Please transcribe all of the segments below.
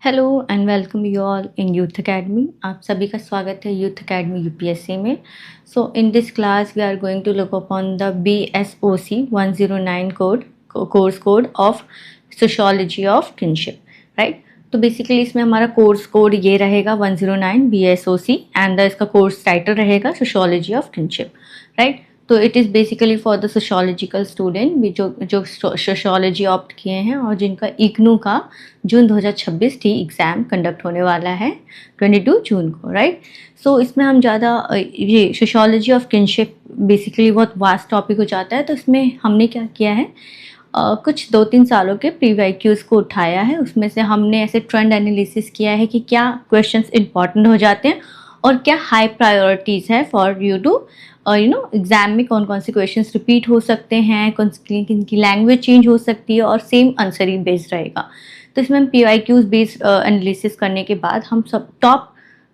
Hello and welcome you all in youth academy. आप सभी का स्वागत है यूथ एकेडमी यूपीएससी में। So in this class we are going to look upon the BSOC 109 course code of sociology of kinship, right. तो basically इसमें हमारा course code ये रहेगा 109 BSOC एंड इसका कोर्स टाइटल रहेगा सोशियोलॉजी ऑफ किनशिप, राइट। तो it is basically for the sociological student भी जो सोशियोलॉजी ऑप्ट किए हैं और जिनका इग्नू का जून 2026 टी एग्ज़ाम कंडक्ट होने वाला है 22 जून को, राइट। सो इसमें हम ज़्यादा ये सोशियोलॉजी ऑफ किनशिप बेसिकली बहुत वास्ट टॉपिक हो जाता है। तो इसमें हमने क्या किया है, कुछ 2-3 सालों के प्रीवाइक्यूज़ को उठाया है। उसमें से हमने ऐसे ट्रेंड एनालिसिस किया है कि क्या क्वेश्चंस इंपॉर्टेंट हो जाते हैं और क्या हाई प्रायोरिटीज़ है फॉर यू टू एग्ज़ाम में कौन कौन से क्वेश्चंस रिपीट हो सकते हैं, कौन किनकी लैंग्वेज चेंज हो सकती है और सेम आंसर ही बेस्ड रहेगा। तो इसमें हम PYQs बेस्ड एनालिसिस करने के बाद हम सब टॉप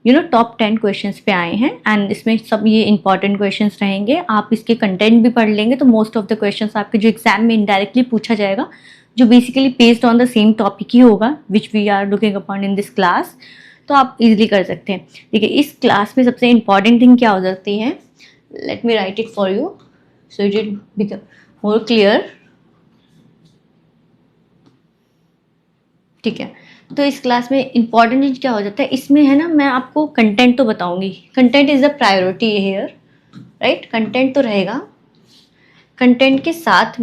10 क्वेश्चंस पे आए हैं एंड इसमें सब ये इंपॉर्टेंट क्वेश्चंस रहेंगे। आप इसके कंटेंट भी पढ़ लेंगे तो मोस्ट ऑफ द क्वेश्चंस आपके जो एग्जाम में इनडायरेक्टली पूछा जाएगा, जो basically based on the same topic ही होगा which we are looking upon in this class, तो आप इजीली कर सकते हैं। देखिए इस क्लास में सबसे इंपॉर्टेंट थिंग क्या हो सकती है, let me write it for you so it will become more clear। ठीक है, तो इस क्लास में इंपॉर्टेंट चीज क्या हो जाता है, इसमें है ना, मैं आपको कंटेंट तो बताऊंगी। Content is the priority here, right. Content तो रहेगा, कंटेंट के साथ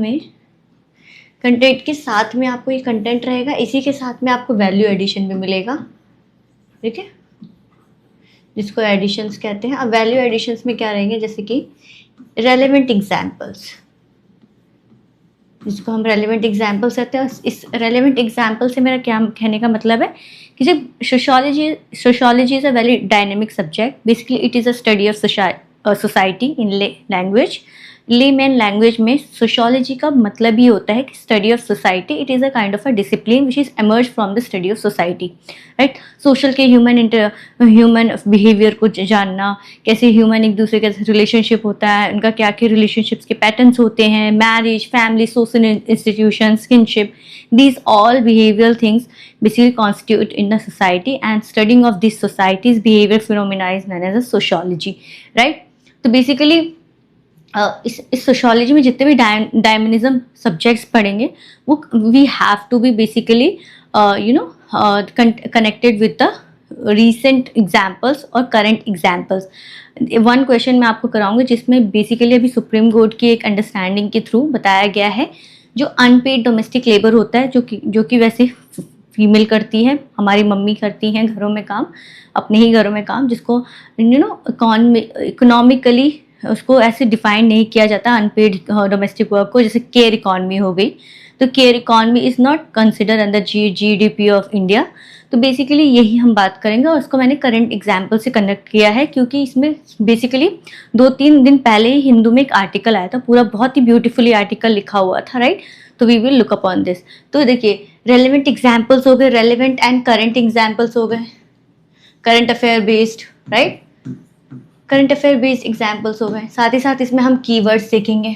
में आपको ये कंटेंट रहेगा, इसी के साथ में आपको वैल्यू एडिशन भी मिलेगा, ठीक है, जिसको एडिशंस कहते हैं। अब वैल्यू एडिशंस में क्या रहेंगे, जैसे कि रेलेवेंट एग्जाम्पल्स, जिसको हम रेलेवेंट एग्जाम्पल्स कहते हैं। इस रेलेवेंट एग्जाम्पल से मेरा क्या कहने का मतलब है कि जब sociology is a very dynamic subject. Basically it is a study of society in language. Layman language में सोशियोलॉजी का मतलब ही होता है कि study of society. It is a kind of a discipline which is emerge from the study of society, right. Social के human behaviour को जानना, कैसे ह्यूमन एक दूसरे के रिलेशनशिप होता है, उनका क्या क्या रिलेशनशिप्स के पैटर्न्स होते हैं, marriage, family, social institutions, kinship, these all behavioral things basically constitute in a society, and studying of this society's behavioral phenomena is known as a sociology, right। तो बेसिकली इस सोशियोलॉजी में जितने भी डायमनिज्म subjects पढ़ेंगे वो we have to be basically connected with the recent examples और current examples. One question मैं आपको कराऊंगी जिसमें बेसिकली अभी सुप्रीम कोर्ट की एक अंडरस्टैंडिंग के थ्रू बताया गया है, जो अनपेड डोमेस्टिक लेबर होता है, जो कि वैसे फीमेल करती है, हमारी मम्मी करती हैं घरों में काम, अपने ही घरों में काम, जिसको इकोनॉमिकली उसको ऐसे डिफाइन नहीं किया जाता अनपेड डोमेस्टिक वर्क को, जैसे केयर इकॉनमी हो गई। तो care economy is not consider under GDP of India. तो बेसिकली यही हम बात करेंगे और उसको मैंने करंट एग्जाम्पल से कनेक्ट किया है, क्योंकि इसमें बेसिकली 2-3 दिन पहले ही हिंदू में एक आर्टिकल आया था, पूरा बहुत ही ब्यूटीफुली आर्टिकल लिखा हुआ था, राइट। तो we will look upon this. तो देखिए रेलिवेंट एग्जाम्पल्स हो गए, रेलिवेंट एंड करंट एग्जाम्पल्स हो गए, current affair based, right, current affair based examples हो गए। साथ ही साथ इसमें हम कीवर्ड्स देखेंगे।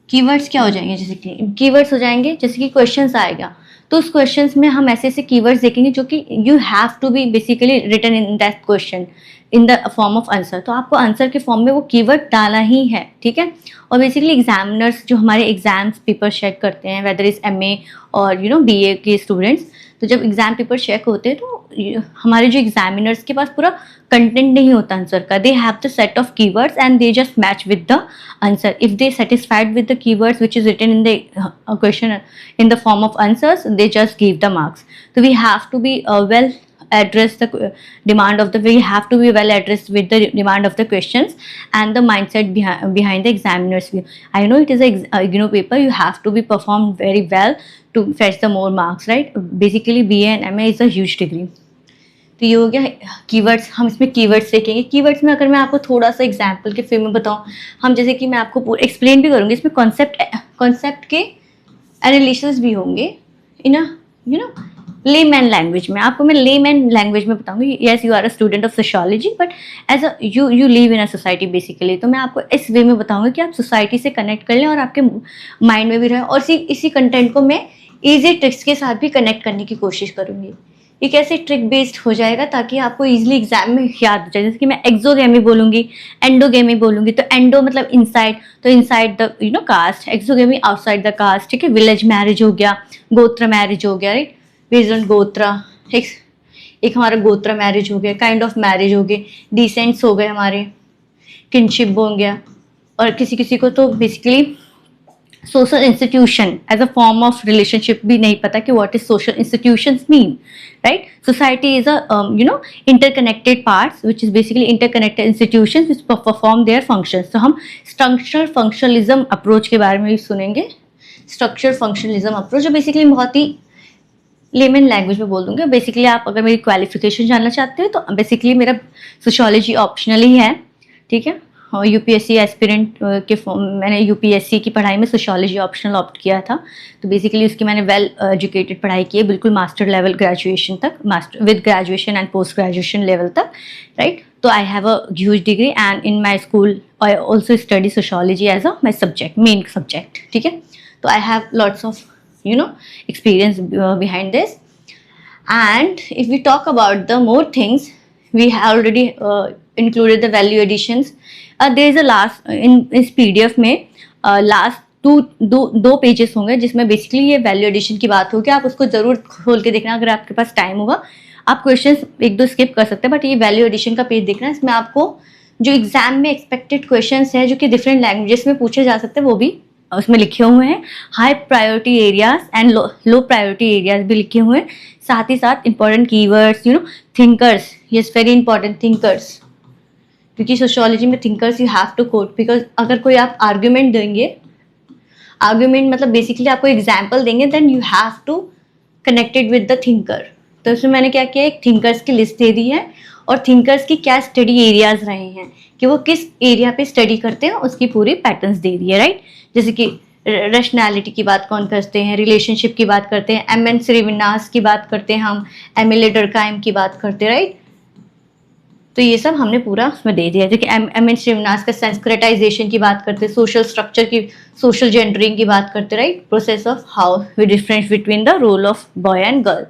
कीवर्ड्स क्या हो जाएंगे, जैसे कि कीवर्ड्स हो जाएंगे जैसे कि क्वेश्चंस आएगा, तो उस क्वेश्चंस में हम ऐसे ऐसे कीवर्ड्स देखेंगे जो कि you have to be basically written in that question in the form of answer. तो आपको आंसर के फॉर्म में वो कीवर्ड डालना ही है, ठीक है। और बेसिकली एग्जामिनर्स जो हमारे एग्जाम्स पेपर चेक करते हैं, वेदर इज MA और BA के स्टूडेंट्स, तो जब एग्जाम पेपर चेक होते हैं तो हमारे जो एग्जामिनर्स के पास पूरा कंटेंट नहीं होता आंसर का। They have the set of keywords and they just match with the answer. If they satisfied with the keywords which is written in the question in the form of answers, they just give the marks. So we have to be well address the demand of the, we have to be well addressed with the demand of the questions and the mindset behind the examiner's view. I know it is a IGNOU paper, you have to be performed very well to fetch the more marks, right। Basically BA and MA is a huge degree। तो ये हो गया keywords. हम इसमें keywords देखेंगे। Keywords में अगर मैं आपको थोड़ा सा एग्जाम्पल के फॉर्म में बताऊँ, हम जैसे कि मैं आपको पूरा एक्सप्लेन भी करूँगी, इसमें कॉन्सेप्ट के एनालिसिस भी होंगे इन अ लेमैन लैंग्वेज में। आपको मैं लेमैन लैंग्वेज में बताऊंगी। Yes, you are a student of sociology but as a you live in a society basically. तो मैं आपको इस वे में बताऊंगी कि आप सोसाइटी से कनेक्ट कर लें और आपके माइंड में भी रहे, और इसी कंटेंट को मैं ईजी ट्रिक्स के साथ भी कनेक्ट करने की कोशिश करूंगी। ये कैसे ट्रिक बेस्ड हो जाएगा ताकि आपको इजीली एग्जाम में याद हो जाए। जैसे कि मैं एक्सोगेमी बोलूंगी, एंडोगेमी बोलूंगी, तो एंडो मतलब इनसाइड, तो inside the caste, exogamy outside the caste, ठीक है। विलेज मैरिज हो गया, गोत्र मैरिज हो गया, राइट, बेस्ड ऑन गोत्रा। एक हमारा गोत्र मैरिज हो गया, काइंड ऑफ मैरिज हो गए, डिसेंट्स हो गए हमारे, किनशिप हो गया, और किसी किसी को तो basically social institution as a form of relationship भी नहीं पता कि what is social institutions mean, right. Society is a interconnected parts which is basically interconnected institutions which perform their functions। तो हम स्ट्रक्चरल फंक्शनलिज्म अप्रोच के बारे में भी सुनेंगे। स्ट्रक्चर फंक्शनलिज्म अप्रोच जो बेसिकली बहुत ही लेमन लैंग्वेज में बोल दूंगी। बेसिकली आप अगर मेरी क्वालिफिकेशन जानना चाहते हो तो बेसिकली मेरा सोशियोलॉजी ऑप्शनल ही है, ठीक है। और यूपीएससी एस्पिरेंट के मैंने यूपीएससी की पढ़ाई में सोशियोलॉजी ऑप्शनल ऑप्ट किया था। तो बेसिकली उसकी मैंने वेल एजुकेटेड पढ़ाई की है, बिल्कुल मास्टर लेवल ग्रेजुएशन तक, master with graduation and post graduation level तक, राइट। तो I have a huge degree and in my school I also study sociology as a my subject, main subject, ठीक है। तो I have lots of experience behind this. And if we talk about the more things, we have already included the value additions. There is a last in इस PDF में last दो pages होंगे जिसमें basically ये value addition की बात होगी। आप उसको जरूर खोल के देखना अगर आपके पास टाइम होगा। आप क्वेश्चंस एक दो स्किप कर सकते हैं, बट ये वैल्यू एडिशन का पेज देखना, इसमें आपको जो एग्जाम में एक्सपेक्टेड क्वेश्चंस हैं जो कि डिफरेंट लैंग्वेजेस में पूछे जा सकते हैं वो भी उसमें लिखे हुए हैं। High priority areas and low priority areas भी लिखे हुए हैं। साथ ही साथ important keywords, thinkers, yes very important thinkers, क्योंकि सोशियोलॉजी में thinkers you have to quote, because अगर कोई आप आर्ग्यूमेंट देंगे, आर्ग्यूमेंट मतलब बेसिकली आपको एग्जाम्पल देंगे, then you have to connected with the thinker. तो इसमें मैंने क्या किया, एक थिंकर्स की लिस्ट दे दी है और थिंकर्स की क्या स्टडी एरियाज रहे हैं कि वो किस एरिया पे स्टडी करते हैं उसकी पूरी पैटर्न्स दे दी है, राइट। जैसे कि रैशनैलिटी की बात कौन करते हैं, रिलेशनशिप की बात करते हैं, एम.एन. श्रीनिवास की बात करते हैं, हम एम.एल.ए. डरकाइम की बात करते हैं, राइट। तो ये सब हमने पूरा उसमें दे दिया है। जैसे कि एम.एन. श्रीनिवास का सेंस्क्रिटाइजेशन की बात करते हैं, सोशल स्ट्रक्चर की, सोशल जेंडरिंग की बात करते हैं, right. Process of how we difference between the role of boy and girl.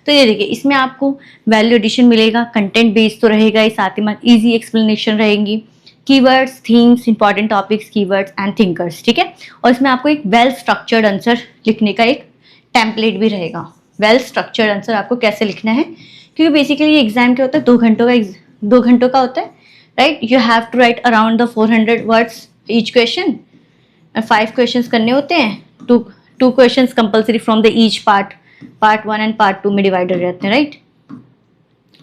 तो ये देखिए इसमें आपको वैल्यू एडिशन मिलेगा, कंटेंट बेस्ड तो रहेगा ही, साथ ही में ईजी एक्सप्लेनेशन रहेंगी, keywords, themes, important topics, keywords and thinkers, ठीक है। और इसमें आपको एक वेल स्ट्रक्चर्ड आंसर लिखने का एक टेम्पलेट भी रहेगा। वेल स्ट्रक्चर्ड आंसर आपको कैसे लिखना है, क्योंकि बेसिकली ये एग्जाम क्या होता है, 2 घंटों का होता है, right. You have to write around the 400 words each question, 5 questions करने होते हैं, two questions compulsory from the each part 1 and part 2 में डिवाइडेड रहते हैं, राइट।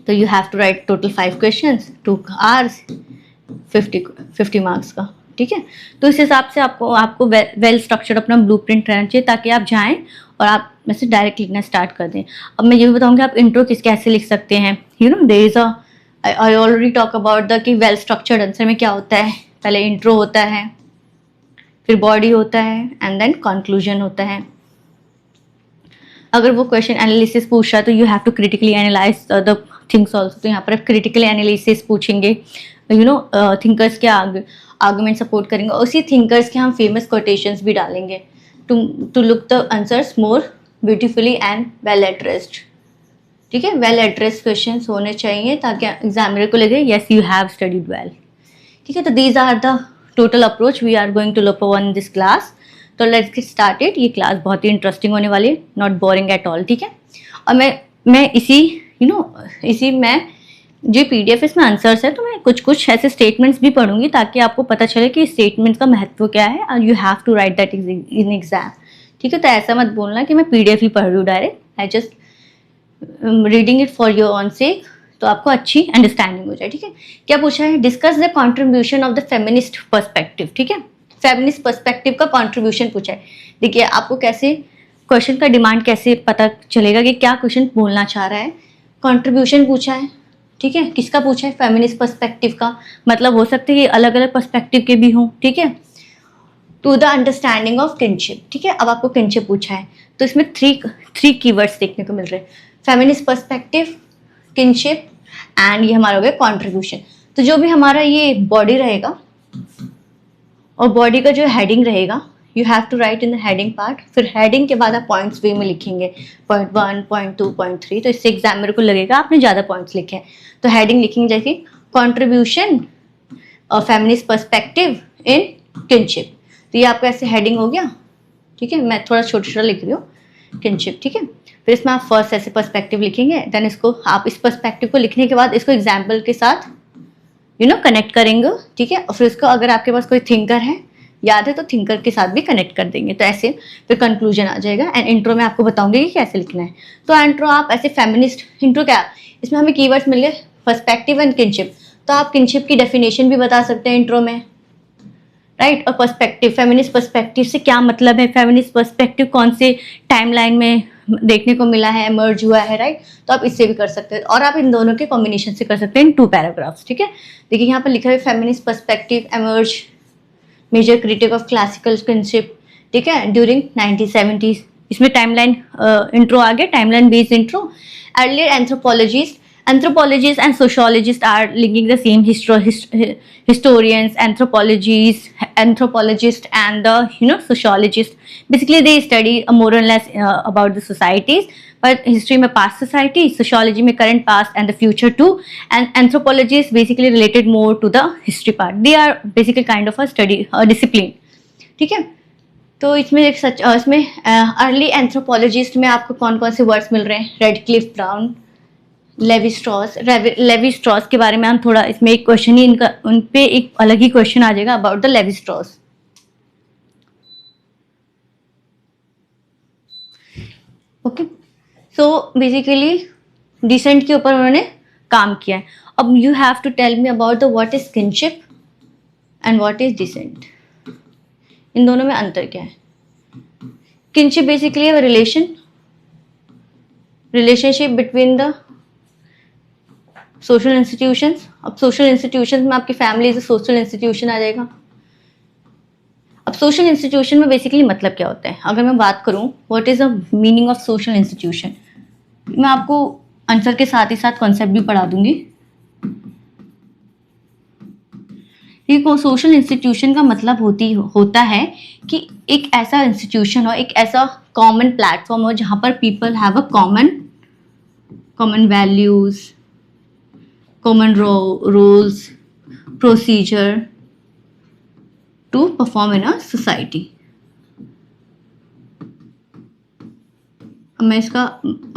तो you have to write total 5 questions, 2 hours, 50 marks का, ठीक है। तो इस हिसाब से आपको वेल स्ट्रक्चर्ड अपना ब्लूप्रिंट रहना चाहिए ताकि आप जाएं और आप में से डायरेक्ट लिखना स्टार्ट कर दें। अब मैं ये भी बताऊंगी आप इंट्रो कैसे लिख सकते हैं। There is I already talk about the कि वेल स्ट्रक्चर्ड आंसर में क्या होता है, पहले इंट्रो होता है, फिर बॉडी होता है एंड देन कंक्लूजन होता है। अगर वो क्वेश्चन एनालिसिस पूछ रहा है तो you have to critically analyse the things also. तो यहाँ पर आप क्रिटिकली एनालिसिस पूछेंगे, थिंकर्स के आर्गुमेंट सपोर्ट करेंगे, उसी थिंकर्स के हम फेमस कोटेशंस भी डालेंगे to look the answers more beautifully and well addressed, ठीक है। वेल एड्रेस्ड क्वेश्चंस होने चाहिए ताकि एग्जामिनर को लगे yes you have studied well, ठीक है। तो these are the total approach we are going to look on this class. तो लेट्स गेट स्टार्टेड। ये क्लास बहुत ही इंटरेस्टिंग होने वाली है, नॉट बोरिंग एट ऑल, ठीक है। और मैं इसी में जो PDF इसमें आंसर्स है तो मैं कुछ ऐसे स्टेटमेंट्स भी पढ़ूंगी ताकि आपको पता चले कि स्टेटमेंट्स का महत्व क्या है और you have to write that in exam, ठीक है। तो ऐसा मत बोलना कि मैं PDF ही पढ़ रही हूँ direct, I just reading it for your own sake, तो आपको अच्छी अंडरस्टैंडिंग हो जाए, ठीक है। क्या पूछा है, discuss the contribution of the feminist perspective, ठीक है। फेमिनिस्ट पर्सपेक्टिव का कॉन्ट्रीब्यूशन पूछा है। देखिए आपको कैसे क्वेश्चन का डिमांड कैसे पता चलेगा कि क्या क्वेश्चन बोलना चाह रहा है। कॉन्ट्रीब्यूशन पूछा है, ठीक है, किसका पूछा है, फेमिनिस्ट पर्सपेक्टिव का, मतलब हो सकता है कि अलग अलग पर्सपेक्टिव के भी हों, ठीक है। To the understanding of kinship, ठीक है। अब आपको किनशिप पूछा है तो इसमें थ्री कीवर्ड्स देखने को मिल रहे हैं, फेमिनिस्ट पर्सपेक्टिव, किनशिप एंड ये हमारा हो गया कॉन्ट्रीब्यूशन। तो जो भी हमारा ये बॉडी रहेगा और बॉडी का जो हेडिंग रहेगा you have to write in the heading part, फिर हेडिंग के बाद आप पॉइंट्स वे में लिखेंगे, पॉइंट 1, पॉइंट 2, पॉइंट 3। तो इससे एग्जाम मेरे को लगेगा आपने ज़्यादा पॉइंट्स लिखे हैं। तो हेडिंग लिखेंगे जैसे contribution feminist perspective in kinship. तो ये आपका ऐसे हेडिंग हो गया, ठीक है। मैं थोड़ा छोटा छोटा लिख रही हूँ, किनशिप, ठीक है। फिर इसमें आप फर्स्ट ऐसे पर्सपेक्टिव लिखेंगे, देन इसको आप इस पर्सपेक्टिव को लिखने के बाद इसको एग्जाम्पल के साथ कनेक्ट करेंगे, ठीक है। और फिर उसको अगर आपके पास कोई थिंकर है, याद है, तो थिंकर के साथ भी कनेक्ट कर देंगे। तो ऐसे फिर कंक्लूजन आ जाएगा। एंड इंट्रो में आपको बताऊंगी कि कैसे लिखना है। तो इंट्रो आप ऐसे फेमिनिस्ट इंट्रो क्या, इसमें हमें कीवर्ड्स मिल गए पर्सपेक्टिव एंड किनशिप। तो आप किनशिप की डेफिनेशन भी बता सकते हैं इंट्रो में, राइट। और पर्सपेक्टिव, फेमिनिस्ट पर्सपेक्टिव से क्या मतलब है, फेमिनिस्ट पर्सपेक्टिव कौन से टाइमलाइन में देखने को मिला है, एमर्ज हुआ है, राइट। तो आप इससे भी कर सकते हैं, और आप इन दोनों के कॉम्बिनेशन से कर सकते हैं इन 2 पैराग्राफ्स, ठीक है। देखिए यहाँ पर लिखा है feminist perspective emerge major critique of classical kinship, ठीक है, ड्यूरिंग 1970s। इसमें टाइमलाइन इंट्रो आ गया, timeline based intro. Earlier anthropologists and sociologists are linking the same historians, anthropologists and the sociologists. Basically they study more or less about the societies, but history में past society, sociology में current past and the future too, and anthropology is basically related more to the history part. They are basically kind of a study discipline, ठीक है। तो इसमें एक सच इसमें early anthropologist में आपको कौन कौन से वर्ड्स मिल रहे हैं, रेडक्लिफ ब्राउन, लेवी स्ट्रॉस के बारे में हम थोड़ा, इसमें एक क्वेश्चन ही इनका, उन पे एक अलग ही क्वेश्चन आ जाएगा about the Levi Strauss. Okay, so basically descent के ऊपर उन्होंने काम किया है। अब you have to tell me about the what is kinship and what is descent, इन दोनों में अंतर क्या है। किनशिप बेसिकली है relationship between the social institutions. अब सोशल इंस्टीट्यूशंस में आपकी family is a social institution आ जाएगा। अब सोशल इंस्टीट्यूशन में बेसिकली मतलब क्या होता है, अगर मैं बात करूं what is the meaning of social institution, मैं आपको आंसर के साथ ही साथ कॉन्सेप्ट भी पढ़ा दूंगी। देखो, सोशल इंस्टीट्यूशन का मतलब होता है कि एक ऐसा इंस्टीट्यूशन हो, एक ऐसा कॉमन प्लेटफॉर्म हो जहां पर people have a common values, common rules, procedure to perform in a society. अब मैं इसका,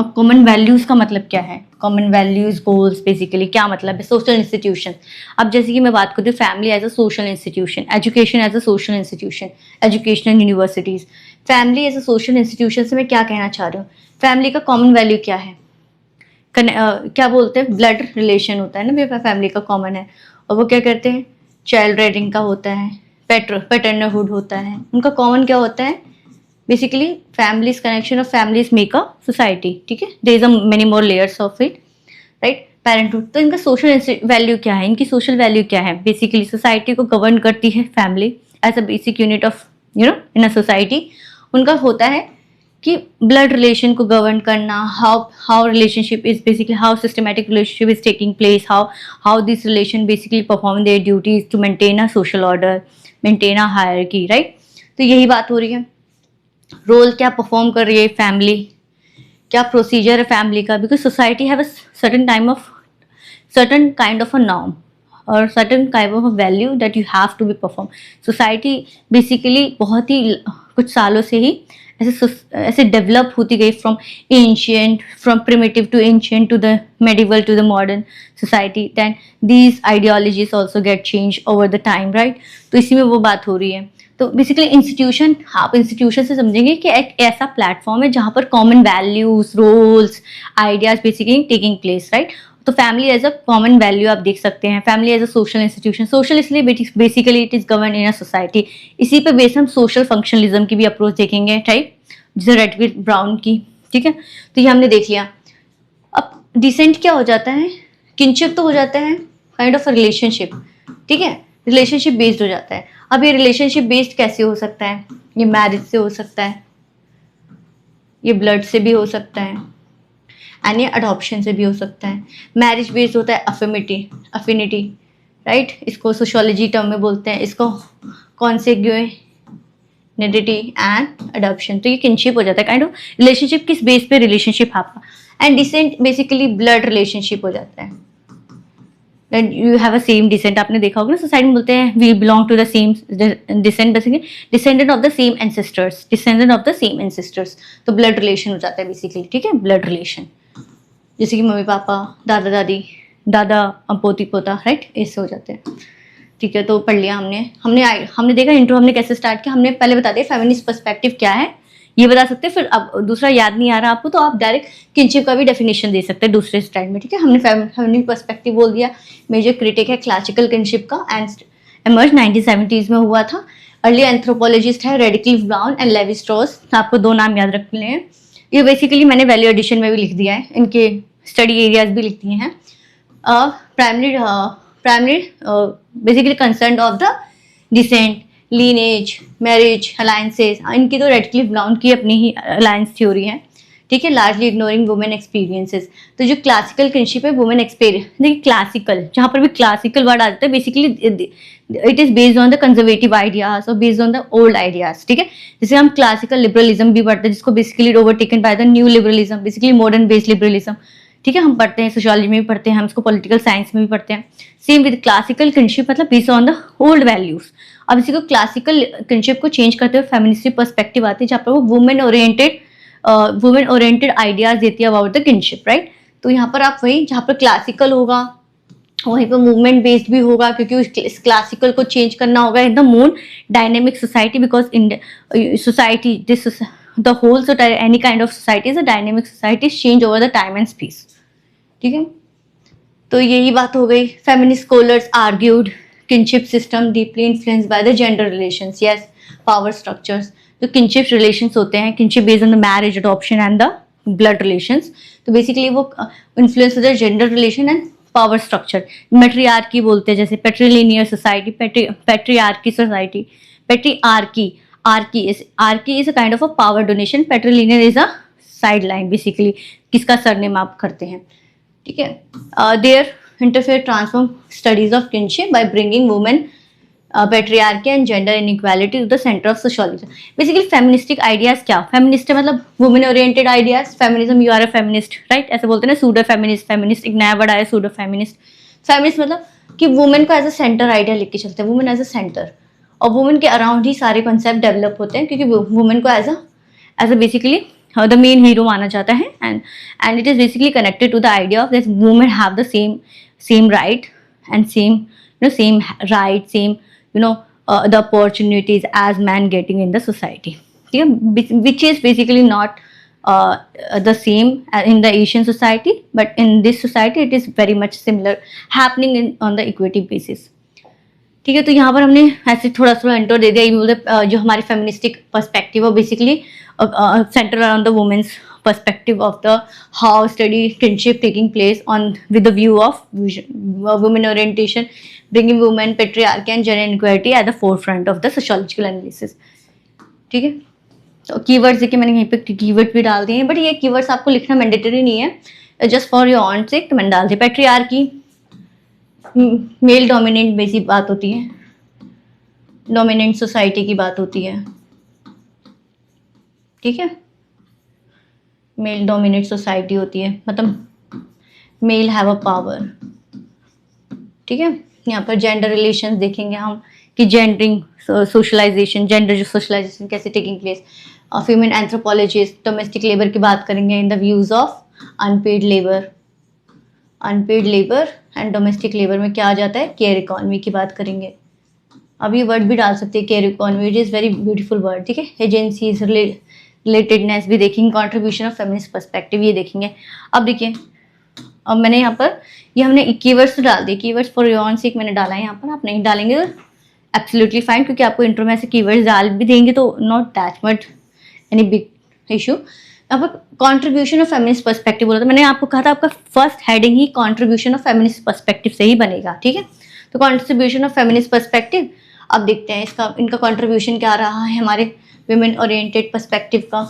अब कॉमन वैल्यूज का मतलब क्या है, कॉमन वैल्यूज गोल्स बेसिकली क्या मतलब है सोशल इंस्टीट्यूशन। अब जैसे कि मैं बात करती हूँ family as a social institution, education as a social institution, educational universities, family as a social institution से मैं क्या कहना चाह रही हूँ, फैमिली का कॉमन वैल्यू क्या है, क्या बोलते हैं, ब्लड रिलेशन होता है ना फैमिली का कॉमन है। और वो क्या करते हैं, चाइल्ड रेयरिंग का होता है, पैटर्नहुड होता है, उनका कॉमन क्या होता है, basically families connection of families make a society, ठीक है। There is a many more layers of it, right. Parenthood, तो इनका सोशल वैल्यू क्या है, इनकी सोशल वैल्यू क्या है, बेसिकली सोसाइटी को गवर्न करती है family as a basic unit of in a society. उनका होता है कि ब्लड रिलेशन को गवर्न करना, how relationship is basically, how systematic relationship is taking place, how this relation basically perform their duties to maintain a social order, maintain a hierarchy, right. तो यही बात हो रही है, रोल क्या परफॉर्म कर रही है फैमिली, क्या प्रोसीजर है फैमिली का, because society have a certain kind of a norm or certain kind of a value that you have to be perform. Society basically बहुत ही कुछ सालों से ही ऐसे डेवलप होती गई, from primitive to ancient to the medieval to the modern society, then these ideologies also get change over the time, right. तो इसी में वो बात हो रही है। तो बेसिकली इंस्टीट्यूशन, आप इंस्टीट्यूशन से समझेंगे कि एक ऐसा प्लेटफॉर्म है जहाँ पर common values, roles, ideas basically taking place, right. तो family as a common value आप देख सकते हैं, family as a social institution, social इसलिए basically it is govern in a society. इसी पे बेस हम सोशल फंक्शनलिज्म की भी अप्रोच देखेंगे, राइट, जैसे रेडक्लिफ ब्राउन की, ठीक है। तो ये हमने देख लिया। अब डिसेंट क्या हो जाता है, किनशिप तो हो जाता है काइंड ऑफ रिलेशनशिप, ठीक है, रिलेशनशिप बेस्ड हो जाता है। अब ये रिलेशनशिप बेस्ड कैसे हो सकता है, ये मैरिज से हो सकता है, ये ब्लड से भी हो सकता है, एंड ये अडॉप्शन से भी हो सकता है। मैरिज बेस्ड होता है अफिनिटी, राइट, इसको सोशियोलॉजी टर्म में बोलते हैं। इसको कौन से निडिटी एंड अडॉप्शन। तो ये किनशिप हो जाता है, काइंड ऑफ रिलेशनशिप। किस बेस पे रिलेशनशिप आपका? And descent basically blood relationship हो जाता है, that you have a same descent. आपने देखा होगा ना, सोसाइटी में बोलते हैं we belong to the same descent, basically descendant of the same ancestors, descendant of the same ancestors. तो ब्लड रिलेशन हो जाता है बेसिकली, ठीक है, ब्लड रिलेशन। जैसे कि मम्मी पापा, दादा दादी, दादा पोती पोता, राइट, ऐसे हो जाते हैं। ठीक है, तो पढ़ लिया हमने हमने देखा इंट्रो हमने कैसे स्टार्ट किया। हमने पहले बता दिया फेमिनिस्ट पर्सपेक्टिव क्या है, ये बता सकते हैं। फिर अब दूसरा याद नहीं आ रहा आपको तो आप डायरेक्ट किनशिप का भी डेफिनेशन दे सकते हैं दूसरे स्टाइल में, ठीक है। हमने फेमिनिस्ट पर्सपेक्टिव बोल दिया। मेजर क्रिटिक है क्लासिकल किनशिप का एंड एमर्ज 1970s में हुआ था। अर्ली एंथ्रोपोलॉजिस्ट है रेडिक्लिफ ब्राउन एंड लेवी स्ट्रॉस। आपको दो नाम याद रखने हैं। ये बेसिकली मैंने वैल्यू एडिशन में भी लिख दिया है, इनके स्टडी एरियाज भी लिख दिए हैं। Primary basically concern of the descent, lineage, marriage, alliances, इनकी तो रेडक्लिफ ब्राउन की अपनी ही अलायंस थ्योरी है, ठीक है। Largely ignoring women experiences. तो जो क्लासिकल किनशिप है वुमेन एक्सपीरियंस, देखिए क्लासिकल, जहाँ पर भी क्लासिकल वर्ड आ जाता है basically it is based on the conservative ideas और based on the old ideas, ठीक है। जैसे हम क्लासिकल लिबरलिज्म भी पढ़ते हैं, जिसको basically overtaken by the new liberalism, basically modern based liberalism, ठीक है। हम पढ़ते हैं सोशियोलॉजी में भी पढ़ते हैं, हम इसको पॉलिटिकल साइंस में भी पढ़ते हैं। सेम विद क्लासिकल किनशिप, मतलब based on the old values. अब इसी को क्लासिकल किनशिप को चेंज करते हुए फेमिनिस्ट पर्सपेक्टिव आती है, जहाँ पर वो वुमेन ओरिएंटेड आइडियाज देती है अबाउट द किनशिप, राइट। तो यहाँ पर आप वही, जहाँ पर क्लासिकल होगा वहीं पर मूवमेंट बेस्ड भी होगा, क्योंकि इस क्लासिकल को चेंज करना होगा in the more dynamic society, because in society this the whole any kind of society is a dynamic society, change over the time and space, ठीक है। तो यही बात हो गई। Feminist scholars argued kinship system deeply influenced by the gender relations, yes, power structures. जो kinship relations होते हैं, kinship based on the marriage, adoption and the blood relations, तो बेसिकली वो इन्फ्लुएंस होता है gender relation and power structure. Matriarchy बोलते हैं, जैसे patrilinear society, patriarchy society, patriarchy, archy is a kind of a power donation, patrilinear is a side line, basically किसका surname आप करते हैं, ठीक है। They're interfere transform studies of kinship by bringing women, patriarchy and gender inequality to the centre of sociology. Basically feministic ideas क्या, feminist है मतलब women oriented ideas, feminism, you are a feminist, right, ऐसे बोलते हैं ना, pseudo feminist, feminist एक नया word आया, सूडो फेमिनिस्ट। फेमिनिस्ट मतलब कि वुमेन को एज अ सेंटर आइडिया लेके चलते हैं, वुमेन एज अ सेंटर, और वुमेन के अराउंड ही सारे कॉन्सेप्ट डेवलप होते हैं, क्योंकि वुमेन को as a basically the main hero माना जाता है। And it is basically connected to the idea of this women have the same right and same right, same the opportunities as man getting in the society, ठीक है, which is basically not the same in the Asian society, but in this society it is very much similar happening on the equity basis, ठीक है। तो यहाँ पर हमने ऐसे थोड़ा सा इंट्रो दे दिया। ये बोलते जो हमारी फेमिनिस्टिक पर्सपेक्टिव है basically centre around the women's perspective of the how study kinship taking place on with the view of women orientation, bringing women, patriarchy and gender inequality at the forefront of the sociological analysis, ठीक है। तो keywords देखिए मैंने यहीं पे keyword भी डाल दिए हैं, बट ये कीवर्ड्स आपको लिखना मैंडेटरी नहीं है, just for your own sake, तो मैंने डाल दिया। पेट्रियार्की मेल डोमिनेंट बेसिक बात होती है, डोमिनेंट सोसाइटी की बात होती है, ठीक है, मेल डोमिनेंट सोसाइटी होती है, मतलब मेल हैव अ पावर, ठीक है। यहाँ पर जेंडर रिलेशंस देखेंगे हम कि जेंडरिंग सोशलाइजेशन, जेंडर सोशलाइजेशन कैसे taking place. Human anthropologist domestic labour की बात करेंगे in the views of unpaired labour and domestic labour में क्या आ जाता है, केयर इकोनॉमी की बात करेंगे। अब ये वर्ड भी डाल सकते हैं, care economy, it is very beautiful word, ठीक है। एजेंसीज, रिलेटेडनेस भी देखेंगे, कॉन्ट्रीब्यूशन ऑफ फेमिनिस्ट पर्सपेक्टिव ये देखेंगे। अब देखिए, अब मैंने यहाँ पर ये हमने कीवर्ड्स डाल दिए, कीवर्ड्स फॉर योर ऑन सेक मैंने डाला है यहाँ पर, आप नहीं डालेंगे तो एब्सोल्युटली फाइन, क्योंकि आपको इंट्रो में से कीवर्ड्स डाल भी देंगे तो not that much any big issue. यहाँ पर कॉन्ट्रीब्यूशन ऑफ फेमिनिस्ट पर्सपेक्टिव बोला था, मैंने आपको कहा था आपका first heading he contribution of feminist perspective से ही बनेगा, ठीक है। तो कॉन्ट्रीब्यूशन ऑफ फेमिनिस्ट पर्सपेक्टिव, अब देखते हैं इनका कॉन्ट्रीब्यूशन क्या रहा है हमारे वुमेन ओरिएंटेड पर्सपेक्टिव का,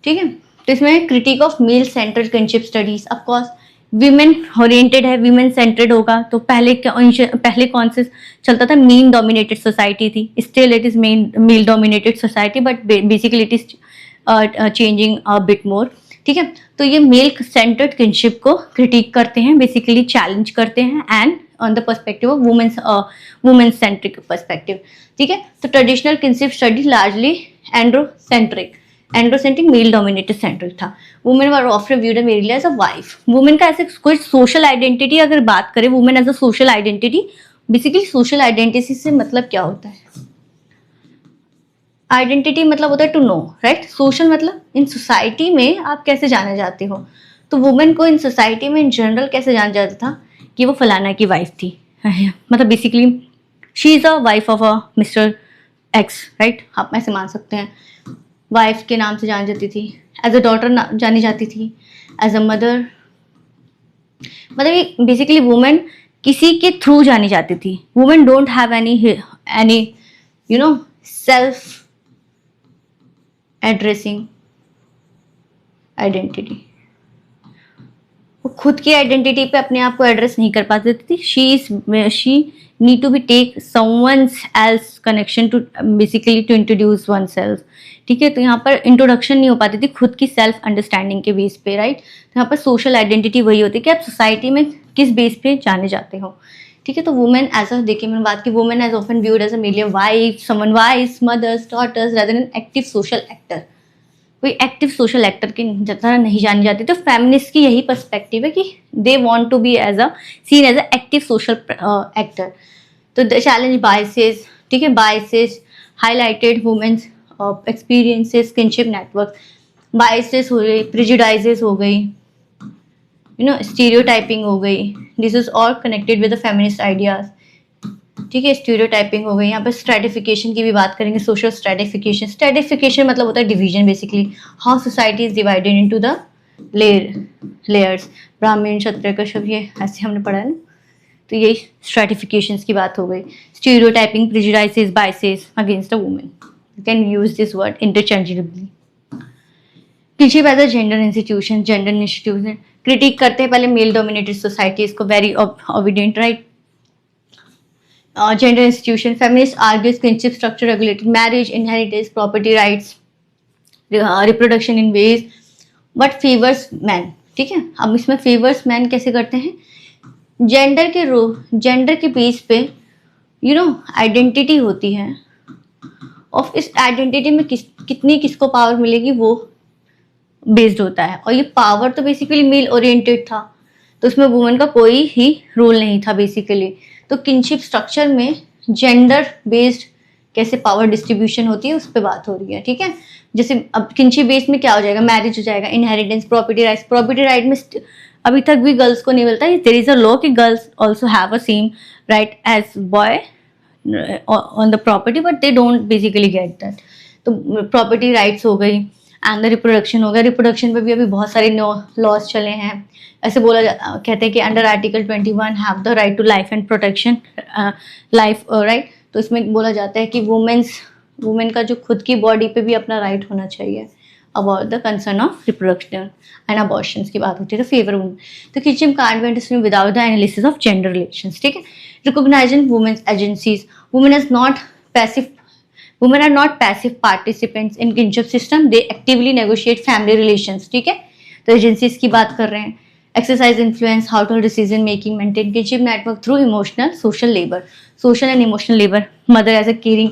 ठीक है। तो इसमें critic of male centred kinship studies, of course women oriented है, विमेन सेंट्रेड होगा। तो पहले कौन से चलता था, मेन डोमिनेटेड सोसाइटी थी, still it is male dominated society, but basically it is changing a bit more. ठीक है, तो ये मेल सेंटर्ड किनशिप को क्रिटिक करते हैं, बेसिकली चैलेंज करते हैं, and on the perspective of women centric perspective. ठीक है, तो traditional kinship study largely androcentric male dominated centric था। Women were often viewed mainly as a wife. Women का ऐसे कोई सोशल आइडेंटिटी अगर बात करें, women as a social identity, basically social identity से मतलब क्या होता है, आइडेंटिटी मतलब होता है टू नो, राइट। सोशल मतलब इन सोसाइटी में आप कैसे जाने जाते हो। तो वुमेन को इन सोसाइटी में इन जनरल कैसे जाना जाता था कि वो फलाना की वाइफ थी, मतलब basically she is a wife of a mister x, right, आप ऐसे मान सकते हैं। वाइफ के नाम से जानी जाती थी, एज अ डॉटर जानी जाती थी, एज अ मदर, मतलब बेसिकली वुमेन किसी के थ्रू जानी जाती थी। Women don't have any you know self addressing identity. वो खुद की आइडेंटिटी पे अपने आप को एड्रेस नहीं कर पाती थी। She need to be take someone else connection to basically to introduce oneself. ठीक है, तो यहाँ पर इंट्रोडक्शन नहीं हो पाती थी खुद की सेल्फ अंडरस्टैंडिंग के बेस पे, राइट। तो यहाँ पर सोशल आइडेंटिटी वही होती है कि आप सोसाइटी में किस बेस पे जाने जाते हो। ठीक है, तो वुमेन एज अ, देखिए मैंने बात की, women as often viewed as a mainly wife, someone wife, mothers, daughters, rather than active social actor. कोई एक्टिव सोशल एक्टर की तरह नहीं जानी जाती। तो फेमिनिस्ट की यही पर्सपेक्टिव है कि they want to be as a seen as a active social actor. तो द चैलेंज बायसेस, ठीक है, biases highlighted women's experiences, kinship network. Biases हो गई, प्रिजुडाइजेस हो गई, स्टीरियोटाइपिंग हो गई। This is all connected with the feminist ideas. ठीक है, स्टीरियोटाइपिंग हो गई। यहाँ पर स्ट्रेटिफिकेशन की भी बात करेंगे, सोशल स्ट्रेटिफिकेशन मतलब होता है division, basically how society is divided into the layers, ब्राह्मण, क्षत्रिय, कश्यप, ये ऐसे हमने पढ़ा है ना। तो यही स्ट्रेटिफिकेशंस की बात हो गई। Stereotyping, prejudices, biases against the women, you can use this word interchangeably. Kinship as a gender institution critique करते हैं पहले मेल डोमिनेटेड सोसाइटीज को, very obedient, right. Gender institution, feminist argues kinship structure regulated marriage, inheritance, property rights, reproduction in ways but favors men। ठीक है, अब इसमें favours man कैसे करते हैं, जेंडर के बेस पे आइडेंटिटी होती है, और इस आइडेंटिटी में कितनी किसको पावर मिलेगी वो बेस्ड होता है। और ये पावर तो बेसिकली मेल ओरिएंटेड था, तो उसमें वुमेन का कोई ही रोल नहीं था बेसिकली। तो किनशिप स्ट्रक्चर में जेंडर बेस्ड कैसे पावर डिस्ट्रीब्यूशन होती है उस पर बात हो रही है। ठीक है, जैसे अब किनशिप बेस्ड में क्या हो जाएगा, मैरिज हो जाएगा, inheritance, property rights. Property right में अभी तक भी गर्ल्स को नहीं मिलता, देयर इज अ लॉ कि girls also have a same right as boy on the property, but they don't basically get that. तो प्रॉपर्टी राइट्स हो गई, एंड द रिप्रोडक्शन हो गया। रिप्रोडक्शन पे भी अभी बहुत सारे लॉज चले हैं। ऐसे कहते हैं कि under article 21 have the right to life and protection life, right. तो इसमें बोला जाता है कि वुमेन का जो खुद की बॉडी पे भी अपना राइट होना चाहिए, about the concern of reproduction and abortion की बात होती है। तो फेवर वुमेन, तो kinship can't be understood without the analysis of gender relations. ठीक है, recognising women's agencies, women is not passive, women are not passive participants in kinship system, they actively negotiate family relations। ठीक है, तो agencies की बात कर रहे हैं। Exercise influence how to decision making, maintain kinship network through emotional social labour, social and emotional labour. Mother as a caring,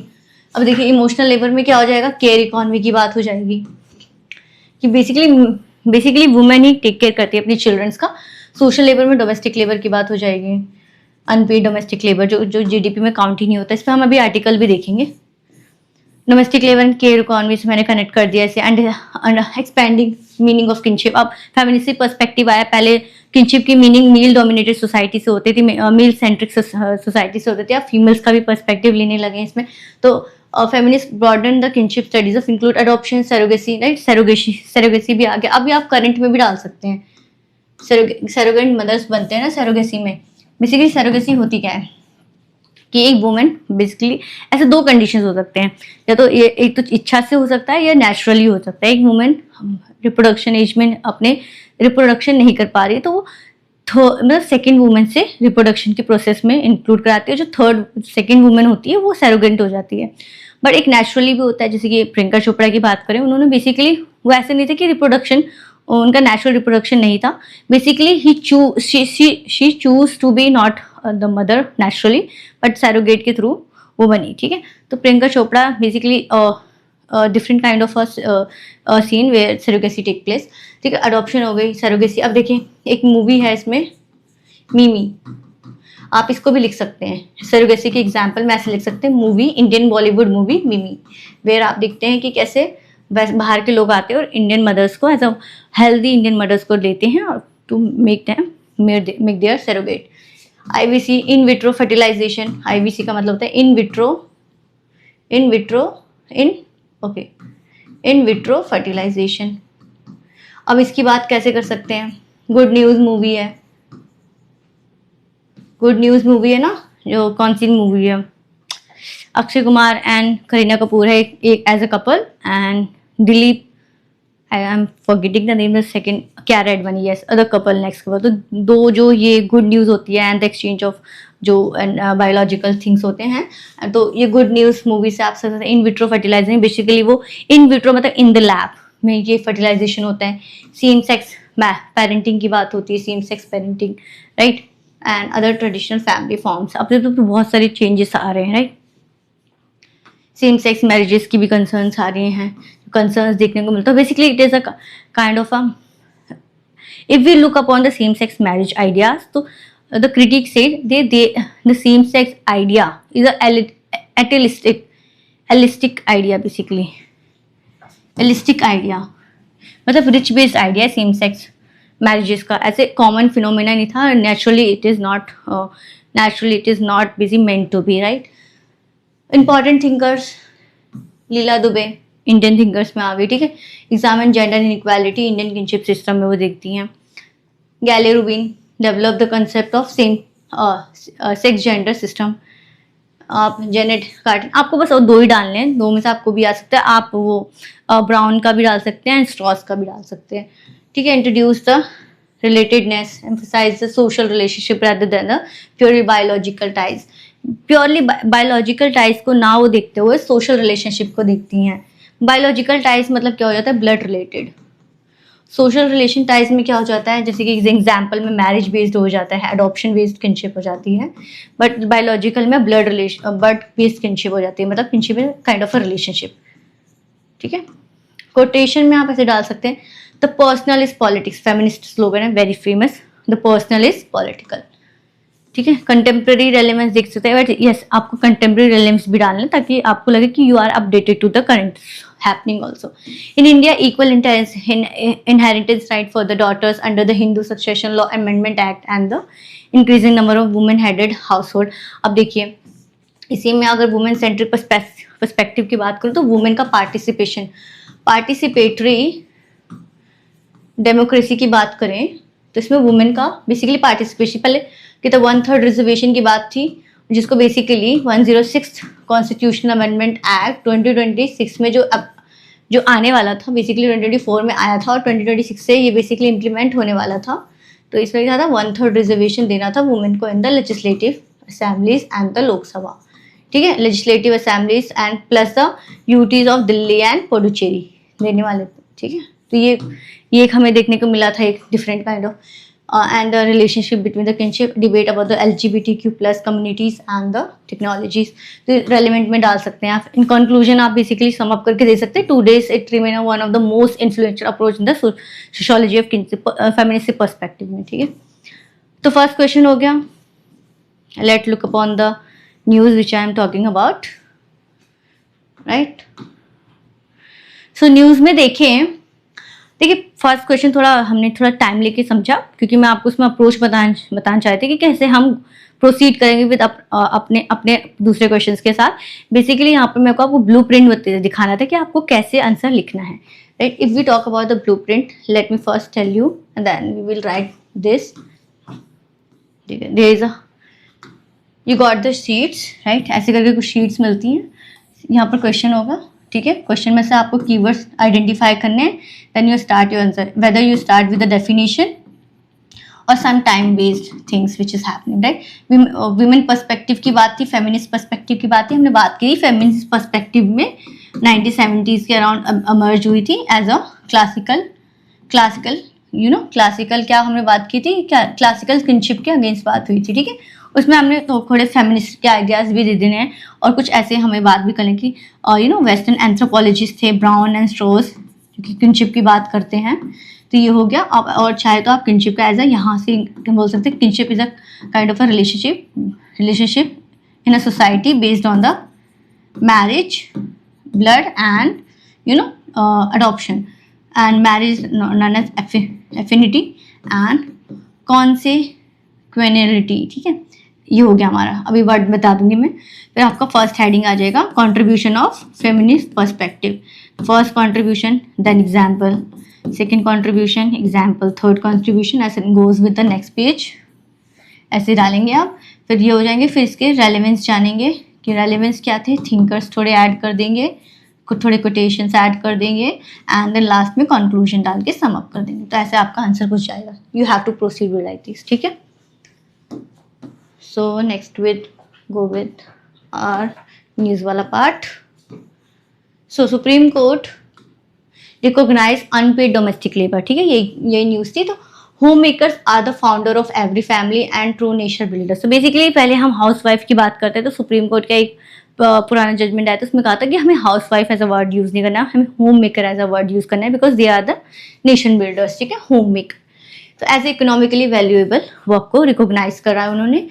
अब देखिए इमोशनल लेबर में क्या हो जाएगा, केयर इकोनॉमी की बात हो जाएगी कि बेसिकली वुमेन ही टेक केयर करती है अपनी चिल्ड्रंस का। सोशल लेबर में डोमेस्टिक लेबर की बात हो जाएगी, अनपेड डोमेस्टिक लेबर जो जीडीपी में काउंट ही नहीं होता। इस पर हम अभी आर्टिकल भी देखेंगे। Domestic labour and care economy से मैंने कनेक्ट कर दिया इसे। And expanding meaning of kinship, अब फेमिनिस्ट पर्सपेक्टिव आया। पहले किनशिप की मीनिंग मेल डोमिनेटेड सोसाइटी से होती थी, मेल सेंट्रिक सोसाइटी से होती थी। अब फीमेल्स का भी पर्सपेक्टिव लेने लगे इसमें। तो feminist broaden the kinship studies of include adoption, surrogacy, right. Surrogacy भी आ गया, अभी आप करंट में भी डाल सकते हैं। सरोगेट मदर्स बनते हैं ना सरोगेसी में। बेसिकली सरोगेसी होती क्या है कि एक वुमेन बेसिकली, ऐसे दो कंडीशंस हो सकते हैं, या तो ये एक तो इच्छा से हो सकता है या नेचुरली हो सकता है। एक वुमेन रिप्रोडक्शन एज में अपने रिप्रोडक्शन नहीं कर पा रही, तो वो मतलब सेकेंड वुमेन से रिप्रोडक्शन के प्रोसेस में इंक्लूड कराती है। जो थर्ड सेकेंड वुमेन होती है वो सैरोगेट हो जाती है। बट एक नेचुरली भी होता है, जैसे कि प्रियंका चोपड़ा की बात करें, उन्होंने बेसिकली वो ऐसे नहीं थे कि रिप्रोडक्शन उनका नेचुरल रिप्रोडक्शन नहीं था। Basically she choose to be not the mother naturally, but surrogate के थ्रू वो बनी। ठीक है, तो Priyanka Chopra basically different kind of scene where surrogacy take place. ठीक है, अडॉप्शन हो गई, सैरोगेसी। अब देखिए एक मूवी है इसमें मिमी, आप इसको भी लिख सकते हैं सैरोगेसी के एग्जाम्पल में ऐसे लिख सकते हैं, मूवी, इंडियन बॉलीवुड मूवी मिमी, वेयर आप देखते हैं कि कैसे बाहर के लोग आते हैं और इंडियन मदर्स को as a healthy Indian mothers को लेते हैं और to make make their surrogate. IVC, in vitro fertilization. IVC का मतलब होता है इन विट्रो फर्टिलाइजेशन। अब इसकी बात कैसे कर सकते हैं, गुड न्यूज मूवी है, गुड न्यूज मूवी है ना, जो कौन सी मूवी है, अक्षय कुमार एंड करीना कपूर है एक as a couple, and Dilip, I am forgetting the name, the second Kiara Advani, yes, other couple, next couple. तो दो जो ये गुड न्यूज होती है एंड द एक्सचेंज ऑफ जो बायोलॉजिकल थिंग्स होते हैं, तो ये गुड न्यूज मूवी से आप सकते। इन विट्रो फर्टिलाइजेशन, बेसिकली वो इन विट्रो मतलब इन द लैब में ये फर्टिलाइजेशन होता है। सेम सेक्स पेरेंटिंग की बात होती है, same sex parenting, right, and other traditional family forms. अब तो बहुत सारे चेंजेस आ रहे हैं, राइट। सेम सेक्स मैरिजेस की भी कंसर्न्स आ रही हैं, कंसर्न्स देखने को मिलता है। Basically it is a kind of if we look upon the same sex marriage ideas, so the critics said the same sex idea is a allistic idea, basically allistic idea मतलब rich based idea same sex marriages का, ऐसे common phenomena नहीं था। Naturally it is not basically meant to be, right. Important thinkers, Leela Dube Indian thinkers में आ गई। ठीक है, examine gender inequality Indian kinship system में वो देखती हैं। Gayle Rubin develop the concept of same sex gender system. आप जेनेट कार्टिन, आपको बस दो ही डालने हैं, दो में से आपको भी आ सकता है। आप वो ब्राउन का भी डाल सकते हैं, स्ट्रॉस का भी डाल सकते हैं। ठीक है, introduce the relatedness, emphasise the social relationship rather than the purely biological ties. Purely biological ties को ना वो देखते हुए सोशल रिलेशनशिप को देखती हैं। बायोलॉजिकल टाइज मतलब क्या हो जाता है, blood related. Social relation ties में क्या हो जाता है, जैसे कि एग्जाम्पल में मैरिज बेस्ड हो जाता है, अडॉप्शन बेस्ड किनशिप हो जाती है, बट बायोलॉजिकल में ब्लड बेस्ड किनशिप हो जाती है, मतलब kinship is kind of a relationship. ठीक है, कोटेशन में आप ऐसे डाल सकते हैं, the personal is politics, feminist slogan है very famous, the personal is political. ठीक है, कंटेम्प्रेरी रेलेवेंस देख सकते हैं, बट यस आपको कंटेम्प्रेरी रेलेवेंस भी डालना है ताकि आपको लगे कि you are updated to the current happening also. In India, equal inheritance right for the daughters under the Hindu Succession Law Amendment Act and the increasing number of women headed household. अब देखिए इसी में अगर women centric perspective की बात करूँ तो women का पार्टिसिपेशन, पार्टिसिपेटरी डेमोक्रेसी की बात करें तो इसमें वुमेन का बेसिकली पार्टिसिपेशन, पहले कि तो 1/3 रिजर्वेशन की बात थी, जिसको बेसिकली 106 कॉन्स्टिट्यूशनल अमेंडमेंट एक्ट 2026 में जो आने वाला था, बेसिकली 2024 में आया था और 2026 से ये बेसिकली इम्प्लीमेंट होने वाला था। तो इसमें क्या था, 1/3 रिजर्वेशन देना था वुमेन को in the legislative assemblies and the Lok Sabha. ठीक है, legislative assemblies and plus the UTs of Delhi and Puducherry देने वाले। ठीक है, तो ये एक हमें देखने को मिला था, एक different kind of and the relationship between the kinship, debate about the LGBTQ plus communities and the technologies। तो relevant में डाल सकते हैं आप। In conclusion आप basically sum up करके दे सकते हैं, 2 days it remain one of the most influential approach in the sociology of kinship feminist perspective में। ठीक है, तो first question हो गया। Let's look upon the news which I am talking about, right? So news में देखिए first question हमने थोड़ा टाइम लेके समझा, क्योंकि मैं आपको उसमें अप्रोच बताना चाहती कि कैसे हम प्रोसीड करेंगे विद अपने दूसरे क्वेश्चंस के साथ। बेसिकली यहाँ पर मेरे को आपको ब्लूप्रिंट दिखाना था कि आपको कैसे आंसर लिखना है, right. If we talk about the blueprint, let me first tell you and then we will write this. There is you got the sheets, right, ऐसे करके कुछ शीट्स मिलती हैं, यहाँ पर क्वेश्चन होगा। ठीक है, क्वेश्चन में से आपको कीवर्ड्स आइडेंटिफाई करने हैं, then you start your answer, whether you start with the definition और some time based things which is happening, right. Women perspective की बात थी, फेमिनिस्ट पर्सपेक्टिव की बात थी, हमने बात की फेमिनिस्ट पर्सपेक्टिव में 1970s के अराउंड अमर्ज हुई थी एज अ क्लासिकल क्लासिकल क्या हमने बात की थी, क्या क्लासिकल किनशिप के अगेंस्ट बात हुई थी, ठीक है। उसमें हमने तो थोड़े फेमिनिस्ट के आइडियाज भी दे देने हैं और कुछ ऐसे हमें बात भी करने की, वेस्टर्न एंथ्रोपोलॉजिस्ट थे ब्राउन एंड स्ट्रोस जो कि किनशिप की बात करते हैं। तो ये हो गया। अब और चाहे तो आप किनशिप का एज अ यहाँ से बोल सकते हैं, kinship is a kind of a relationship in a society based on the marriage, blood, and adoption, and marriage known as affinity and consanguinity, ठीक है। ये हो गया हमारा, अभी वर्ड बता दूंगी मैं। फिर आपका फर्स्ट हेडिंग आ जाएगा contribution of feminist perspective. First contribution, then example, second contribution, example, third contribution, ऐसे goes with the next page, ऐसे डालेंगे आप। फिर ये हो जाएंगे। फिर इसके रेलेवेंस जानेंगे कि रेलेवेंस क्या थे, थिंकर्स थोड़े ऐड कर देंगे, थोड़े कोटेशंस ऐड कर देंगे, एंड देन लास्ट में कंक्लूजन डाल के सम अप कर देंगे। तो ऐसे आपका आंसर कुछ जाएगा। You have to proceed with like this, ठीक है। So next go with our news वाला part. So supreme court recognise unpaid domestic labour, ठीक है, यही न्यूज़ थी। तो home makers are the founder of every family and true nation builder. So basically पहले हम हाउस वाइफ की बात करते हैं, तो सुप्रीम कोर्ट का एक पुराना जजमेंट आया था, उसमें कहा था कि हमें housewife as a word use नहीं करना है, हमें homemaker as a word use करना है, because they are the nation builders, ठीक है, होम मेकर। तो as a economically valuable work को रिकॉग्नाइज करा है उन्होंने।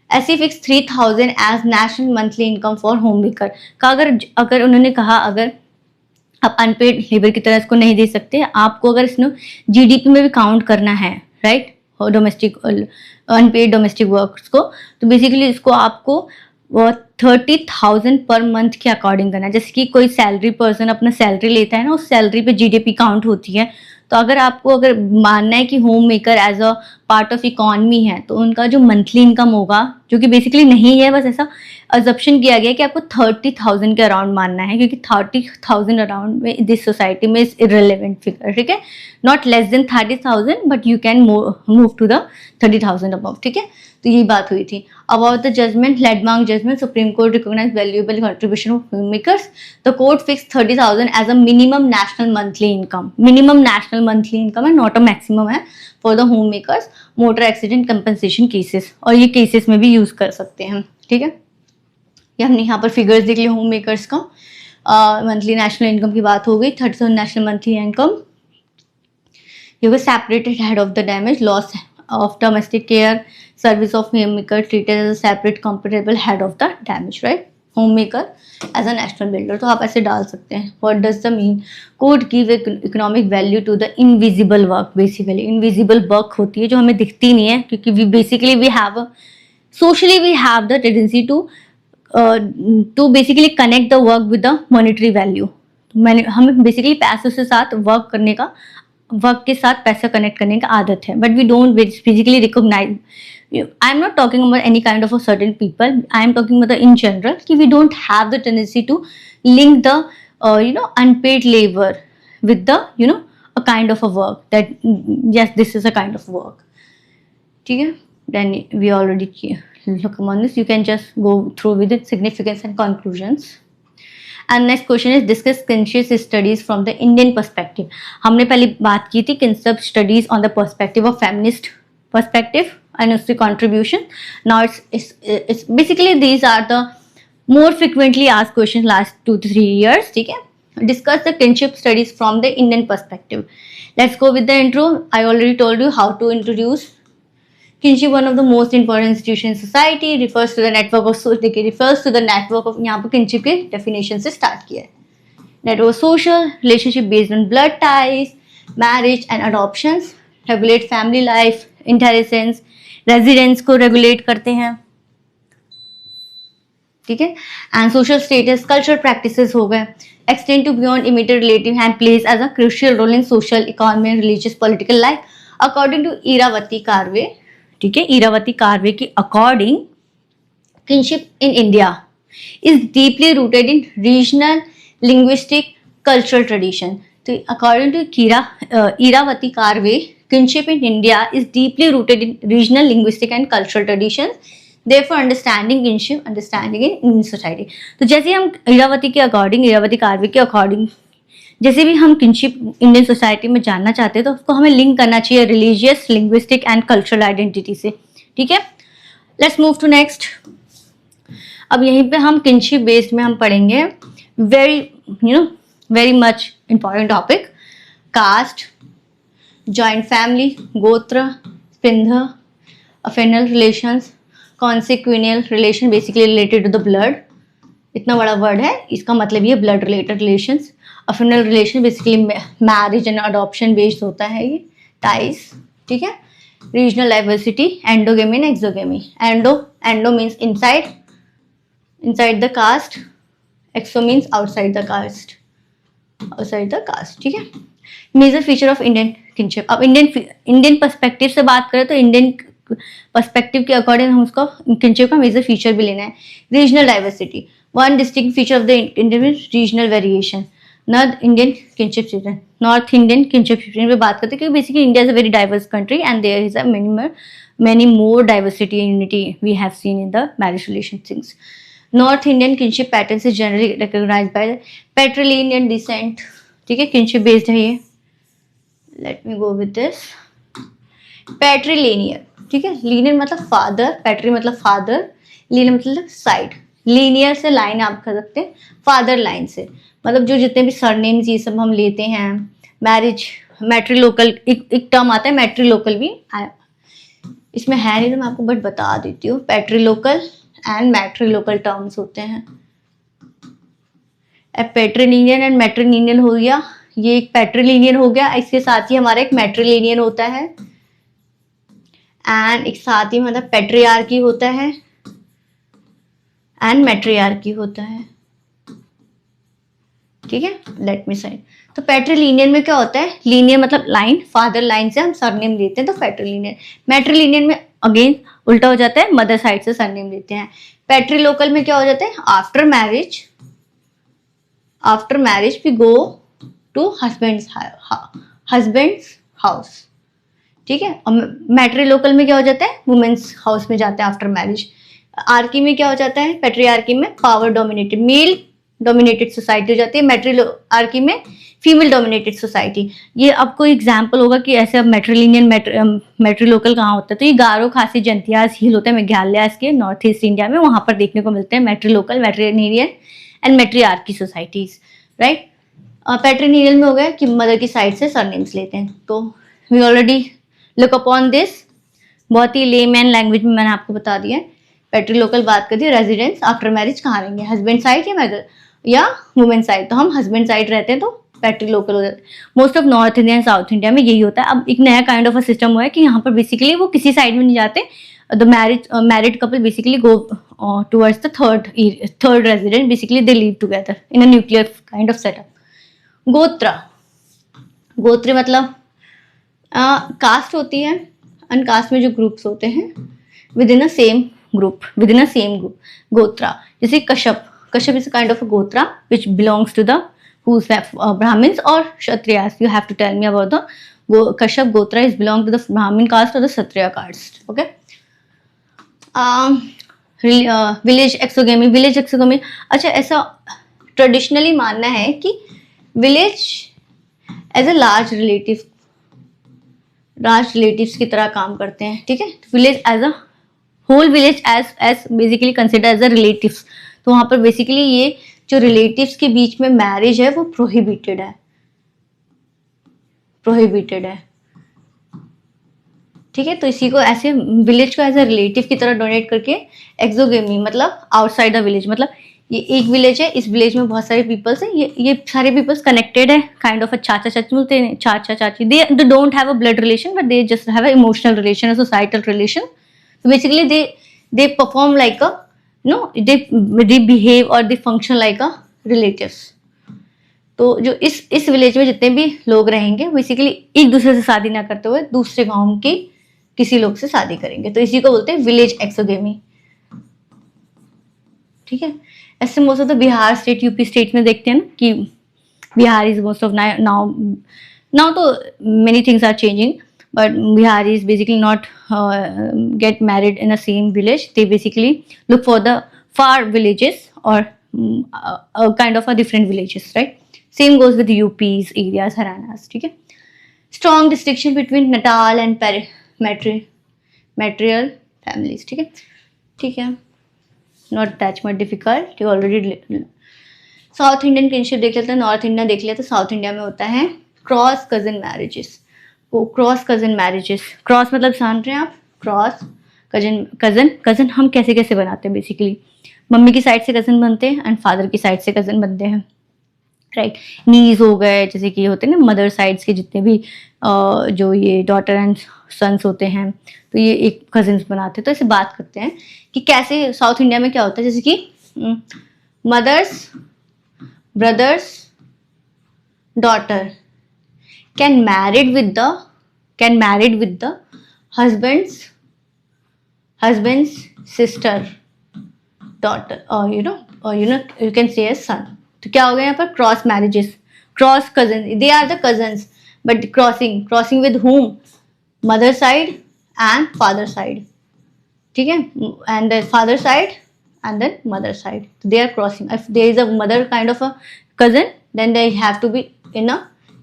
ऐसे fix 3000 as national monthly income for homemaker का। अगर उन्होंने कहा अगर आप अनपेड लेबर की तरह इसको नहीं दे सकते, आपको अगर इसमें जीडीपी में भी काउंट करना है, right, domestic unpaid domestic workers को, तो बेसिकली इसको आपको 30,000 पर मंथ के अकॉर्डिंग करना है। जैसे कि कोई सैलरी पर्सन अपना सैलरी लेता है ना, उस सैलरी पे जीडीपी काउंट होती है। तो अगर आपको अगर मानना है कि homemaker as a part of economy है, तो उनका जो मंथली इनकम होगा, जो कि बेसिकली नहीं है, बस ऐसा अजप्शन किया गया कि आपको 30,000 के अराउंड मानना है, क्योंकि 30,000 अराउंड में दिस सोसाइटी में इज इररिलेवेंट फिगर, ठीक है। Not less than 30,000 but you can move to the 30,000 above, ठीक है। तो यही बात हुई थी। About the judgment, landmark judgment, supreme court recognise valuable contribution of homemakers. The court fix 30,000 as a minimum national monthly income. Minimum national monthly income है, not a maximum है for the homemakers motor accident compensation cases. और ये cases में भी use कर सकते हैं, ठीक है। ये हमने यहाँ पर फिगर्स देख लिया होम मेकर्स का। मंथली नेशनल इनकम की बात हो गई, 30,000 national monthly income. You were separated head of the damage, loss of domestic care, service of homemaker treated as a separate comparable head of the damage, right? Homemaker as a national builder. तो आप ऐसे डाल सकते हैं. What does the mean? Court give economic value to the invisible work. Basically, invisible work होती है जो हमें दिखती नहीं है, क्योंकि we basically we have a socially we have the tendency to basically connect the work with the monetary value. हमें basically पैसों से साथ वर्क के साथ पैसा कनेक्ट करने का आदत है, but we don't physically recognise. I am not talking about any kind of a certain people, I am talking about in general कि we don't have the tendency to link the unpaid labour with the a kind of a work that yes this is a kind of work. ठीक है, then we already look on this. You can just go through with its significance and conclusions. And next question is discuss kinship studies from the Indian perspective. हमने पहले बात की थी kinship studies on the perspective of feminist perspective and its contribution. Now it's basically these are the more frequently asked questions last 2 to 3 years. ठीक है, discuss the kinship studies from the Indian perspective. Let's go with the intro. I already told you how to introduce kinship. One of the most important institutions in society, refers to the network of यहाँ पर kinship के definition से start किया है. Network of social relationship based on blood ties, marriage and adoptions, regulate family life, inheritance, residence को regulate करते हैं, ठीक है. And social status, cultural practices हो गए, extend to beyond immediate relative and plays as a crucial role in social, economic, religious, political life. According to Iravati Karve, ठीक है, इरावती कार्वे की according kinship in India is deeply rooted in regional linguistic cultural tradition. तो according to Irawati Karve kinship in India is deeply rooted in regional, linguistic and cultural traditions. Therefore, understanding kinship, understanding in Indian society. तो जैसे हम इरावती के according, Iravati Karvy के according जैसे भी हम kinship Indian society में जानना चाहते हैं तो उसको हमें लिंक करना चाहिए religious, linguistic and cultural identity से. ठीक है, लेट्स मूव टू नेक्स्ट. अब यहीं पे हम किनशिप बेस्ड में हम पढ़ेंगे very much important topic, caste, joint family, gotra, sapinda, affinal relations, consanguineal relation basically related to the blood. इतना बड़ा वर्ड है, इसका मतलब ये blood related relations. Affinal relation basically marriage and adoption based होता है ये, टाइज. ठीक है, regional diversity, endogamy and exogamy. Endo means inside the caste, exo means outside the caste, ठीक है. Major feature of Indian kinship. अब Indian perspective से बात करें तो इंडियन पर्सपेक्टिव के अकॉर्डिंग हम उसको किनशिप का मेजर फीचर भी लेना है. Regional diversity, one distinct feature of the Indian regional variation. North Indian kinship system, north Indian kinship system पे बात करते हैं क्योंकि basically India is a very diverse country and there is a many more diversity and unity we have seen in the marriage relation things. North Indian kinship patterns is generally recognized by the patrilineal descent. ठीक है, kinship based है ये. Let me go with this. Patrilineal, ठीक है, linear मतलब father, patri मतलब father, linear मतलब side. linear से line आप कर सकते हैं, father line से मतलब जो जितने भी सरनेम्स ये सब हम लेते हैं. मैरिज मैट्रिलोकल एक टर्म आता है, मैट्रिलोकल भी इसमें है नहीं तो मैं आपको बट बता देती हूँ. पैट्रिलोकल एंड मैट्रिलोकल टर्म्स होते हैं. पैट्रिलिनियन एंड मैट्रिलिनियन हो गया, ये एक पैट्रिलिनियन हो गया, इसके साथ ही हमारा एक मैट्रिलिनियन होता है एंड एक साथ ही मतलब पैट्रियार्की होता है एंड मैट्रियार्की होता है. ठीक है, लेट मी साइड. तो पैट्रिलिनियन में क्या होता है, लीनियर मतलब लाइन, फादर लाइन से हम सरनेम लेते हैं तो पैट्रिलिनियन. मैट्रिलिनियन में अगेन उल्टा हो जाता है, मदर साइड से सरनेम लेते हैं. पैट्रिलोकल में क्या हो जाता है, after marriage we go to husband's house. ठीक है, और मैट्रिलोकल में क्या हो जाता है, वुमेन्स हाउस में जाते हैं आफ्टर मैरिज. आर्की में क्या हो जाता है, पैट्रियार्की में power dominated male dominated society हो जाती है. मैट्रिलोआर्की में फीमेल डोमिनेटेड सोसाइटी. ये आपको एग्जांपल होगा कि ऐसे अब मैट्रिलिनियन मैट्रिलोकल कहाँ होता है, तो ये गारो, खासी, जंतियास, हिल होता है मेघालय के नॉर्थ ईस्ट इंडिया में, वहां पर देखने को मिलते हैं मैट्रिलोकल, मैट्रिलिनियन एंड मैट्रियार्की सोसाइटीज. राइट, पैट्रिलिनियल में हो गया कि मदर की साइड से सरनेम्स लेते हैं. तो we already look upon this, बहुत ही लेमैन लैंग्वेज में मैंने आपको बता दिया है. पैट्रिलोकल बात कर दी, रेजिडेंस आफ्टर मैरिज कहाँ रहेंगे, हस्बैंड साइड या मदर या वुमेन साइड. तो हम हस्बैंड साइड रहते हैं तो पैट्रिलोकल हो जाता है. Most of north India and south India में यही होता है. अब एक नया काइंड ऑफ अ सिस्टम हुआ है कि यहाँ पर बेसिकली वो किसी साइड में नहीं जाते. The married couple basically go towards the third resident, basically they live together in a nuclear kind of setup. गोत्र मतलब कास्ट होती है, अनकास्ट में जो ग्रुप्स होते हैं with in a same group. गोत्रा, जैसे Kashyap is a kind of a gotra which belongs to the who's Brahmins or Kshatriyas. You have to tell me about the Kashyap Gotra is belong to the Brahmin caste or the Kshatriya caste. Okay. Village exogamy. अच्छा, ऐसा traditionally मानना है कि village as a large relatives की तरह काम करते हैं. ठीक है, village as a whole village as basically consider as a relatives. तो वहां पर बेसिकली ये जो रिलेटिव्स के बीच में मैरिज है वो प्रोहिबिटेड है. ठीक है, तो इसी को ऐसे विलेज को एज अ रिलेटिव की तरह डोनेट करके. एक्सोगेमी मतलब आउटसाइड द विलेज, मतलब ये एक विलेज है, इस विलेज में बहुत सारे पीपल्स हैं, ये सारे पीपल्स कनेक्टेड है, काइंड ऑफ अ चाचा चाची बोलते हैं, चाचा चाची. They don't have a blood relation but they just have a emotional relation, a societal relation. So basically they perform like a they behave or they function like a relatives. तो जो इस village में जितने भी लोग रहेंगे basically एक दूसरे से शादी ना करते हुए दूसरे गांव के किसी लोग से शादी करेंगे, तो इसी को बोलते हैं विलेज एक्सोगेमी. ठीक है, ऐसे most of the Bihar state, UP state में देखते हैं ना कि Bihar is most of now तो many things are changing, but Biharis basically not get married in a same village. They basically look for the far villages or kind of a different villages, right? Same goes with UPs, areas, Haranas, ठीक है? Strong distinction between natal and matrial families, ठीक है? ठीक है? Not that much difficult. You already south Indian kinship देख लेते हैं, north India देख लेते हैं. साउथ इंडिया में होता है क्रॉस कजन मैरिजेस. वो क्रॉस कजन मैरिजेस, क्रॉस मतलब जान रहे हैं आप, क्रॉस कजन. कजन हम कैसे कैसे बनाते हैं, बेसिकली मम्मी की साइड से कजन बनते हैं एंड फादर की साइड से कजन बनते हैं, राइट. नीज हो गए, जैसे कि होते हैं ना मदर साइड्स के जितने भी जो ये डॉटर एंड सन्स होते हैं, तो ये एक कजन्स बनाते हैं. तो ऐसे बात करते हैं कि कैसे साउथ इंडिया में क्या होता है, जैसे कि mother's brothers daughter can married with the husband's sister daughter, or you can say a son. तो क्या हो गया यहाँ पर, cross marriages, cross cousin. They are the cousins but crossing with whom, mother side and father side, ठीक है, and the father side and then mother side. So they are crossing. If there is a mother kind of a cousin, then they have to be in a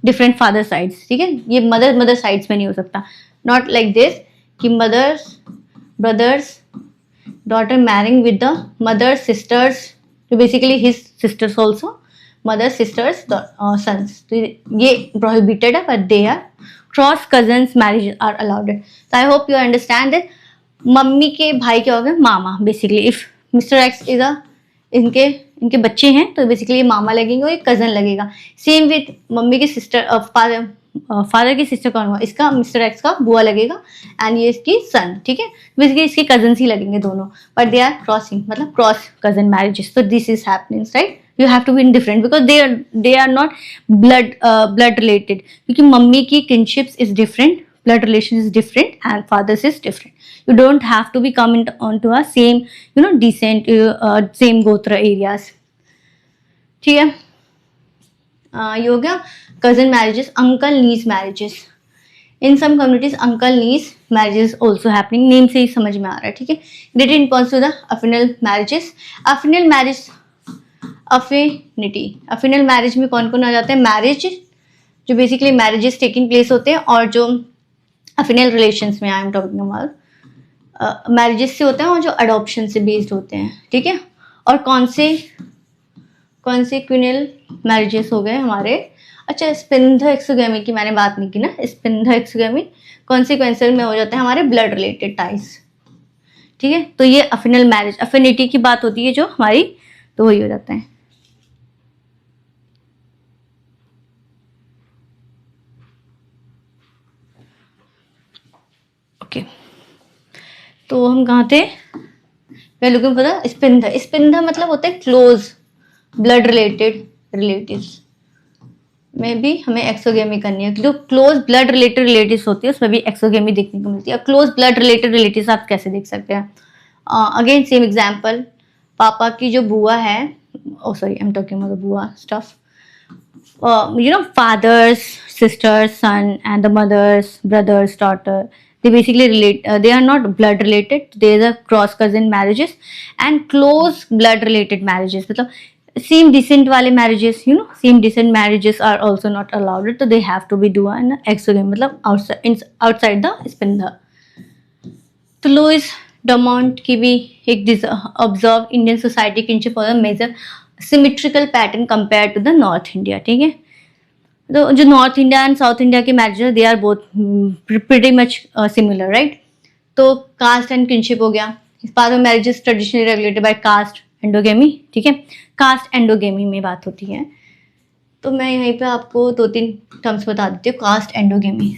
different father sides. ठीक है, ये mother sides में नहीं हो सकता. Not like this कि mothers, brothers, daughter marrying with the mother sisters, so basically his sisters also, mother sisters sons. तो ये prohibited है, but they are cross cousins marriages are allowed. So I hope you understand that. Mummy के भाई क्या हो गए, मामा. Basically if mister X is इनके बच्चे हैं तो बेसिकली ये मामा लगेंगे और ये कजन लगेगा. सेम विथ मम्मी की सिस्टर, फादर की सिस्टर कौन हुआ, इसका मिस्टर एक्स का बुआ लगेगा एंड ये इसकी सन, ठीक है. बेसिकली इसके कजन्स ही लगेंगे दोनों, बट दे आर क्रॉसिंग, मतलब क्रॉस कजन मैरिजेस. तो this is happening, right. You have to be in different because they are not blood related, क्योंकि मम्मी की kinships is different, blood relation is different and fathers is different. You don't have to be coming onto a same decent same gotra areas, ठीक है. ये हो गया cousin marriages, uncle niece marriages. In some communities uncle niece marriages also happening. Name से ही समझ में आ रहा है, ठीक है. Related in response to the affinal marriages. affinal marriage, affinal marriage में कौन कौन आ जाते हैं, मैरिज जो बेसिकली मैरिजेस टेकिंग प्लेस होते हैं, और जो अफिनल रिलेशंस में आई एम टॉकिंग अबाउट मैरिजेस से होते हैं और जो अडॉप्शन से बेस्ड होते हैं, ठीक है. और कौन से क्विनल मैरिजेस हो गए हमारे. अच्छा, स्पिंध एक्सोगेमी की मैंने बात नहीं की ना. स्पिंध एक्सोगेमी कॉन्सिक्वेंशियल में हो जाते हैं हमारे ब्लड रिलेटेड टाइज, ठीक है. तो ये अफिनल मैरिज, अफिनिटी की बात होती है जो हमारी, तो वही हो जाता है. तो हम कहाँ थे, पहले को पता, स्पिंधा मतलब होता है क्लोज ब्लड रिलेटेड रिलेटिव्स में भी हमें एक्सोगेमी करनी है. जो क्लोज ब्लड रिलेटेड रिलेटिव्स होती है उसमें भी एक्सोगेमी देखने को मिलती है. क्लोज ब्लड रिलेटेड रिलेटिव्स आप कैसे देख सकते हैं, अगेन सेम एग्जांपल. पापा की जो बुआ है, sorry I am talking about बुआ stuff, fathers, sisters, son, and the mothers, brothers, daughter, they basically relate, they are not blood related. There is a cross cousin marriages and close blood related marriages. मतलब same descent वाले marriages, same descent marriages are also not allowed, so they have to be dua and exogamy, मतलब outside the spindha. तो Louis Dumont की भी एक observe Indian society kinship for the major symmetrical pattern compare to the north India, ठीक है. तो जो north India and south India के marriages, they are both pretty much similar, right. तो कास्ट एंड किनशिप हो गया. इस पार्ट में marriages traditionally regulated by caste endogamy, ठीक है. कास्ट एंडोगेमी में बात होती है. तो मैं यहीं पे आपको 2-3 टर्म्स बता देती हूँ. कास्ट एंडोगेमी,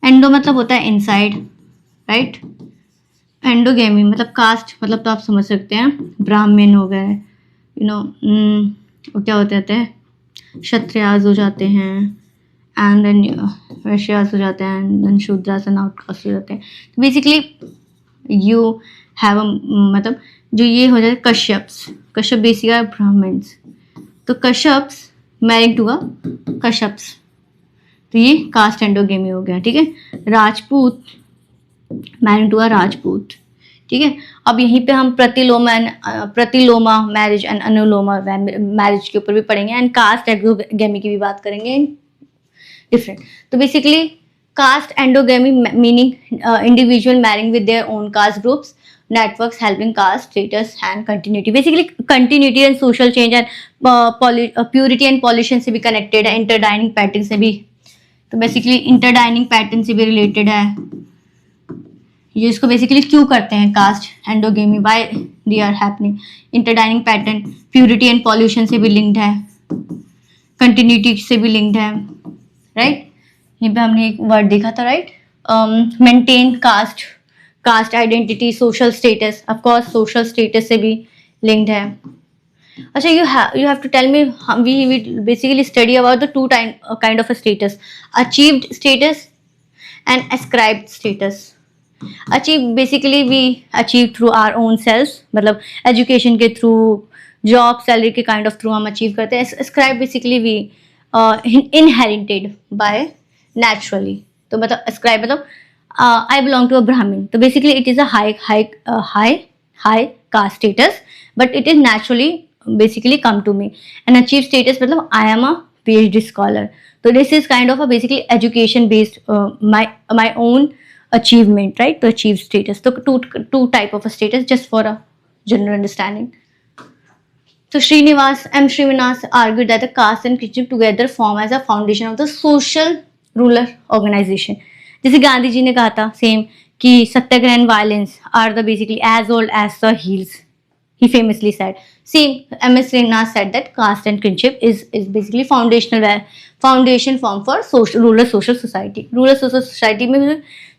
एंडो मतलब होता है इनसाइड, राइट. एंडोगेमी मतलब कास्ट, मतलब तो आप समझ सकते हैं, ब्राह्मण हो गए, क्या होते हैं, क्षत्रियाज हो जाते हैं, एंड देन वैश्यास हो जाते हैं, and then Shudras and outcaste हो जाते हैं. तो बेसिकली यू हैव मतलब जो ये हो जाए कश्यप्स बेसिकली ब्राह्मण्स. तो कश्यप्स मैरिड टू अ कश्यप्स, तो ये कास्ट एंडोगेमी हो गया, ठीक है। Rajput married to a Rajput, ठीक है। अब यहीं पे हम pratiloma marriage and anuloma marriage के ऊपर भी पढ़ेंगे, एंड कास्ट एंडोगेमी की भी बात करेंगे डिफरेंट। तो basically caste endogamy meaning individual marrying with their own caste groups, networks helping caste status and continuity, basically continuity and social change and purity and pollution से भी connected है, interdining pattern से भी, तो बेसिकली इंटरडाइनिंग पैटर्न से भी related है ये। इसको बेसिकली क्यों करते हैं caste endogamy, why they are happening. Interdining pattern purity and pollution से भी लिंक्ड है, कंटिन्यूटी से भी लिंक्ड है, राइट। यहीं पे हमने एक वर्ड देखा था, right, maintain cast identity, social status, of course social status से भी लिंक्ड है। अच्छा, you have to tell me, we basically study about the two kind of a status, achieved status and ascribed status. Achieve basically we achieve through our own selves, मतलब education के through, job salary के kind of through हम achieve करते हैं। ascribe basically we inherited by naturally, तो मतलब ascribe मतलब I belong to a Brahmin, तो basically it is a high caste status, but it is naturally basically come to me। and achieve status मतलब I am a PhD scholar, so this is kind of a basically education based my own achievement, right, to achieve status। so two type of a status just for a general understanding। so Srinivas argued that the caste and kinship together form as a foundation of the social ruler organization। जैसे गांधी जी ने कहा था same कि satyagraha and violence are the basically as old as the hills, he famously said। See, M.S. Srinath said that caste and kinship is basically foundation form for rural social society। rural social society में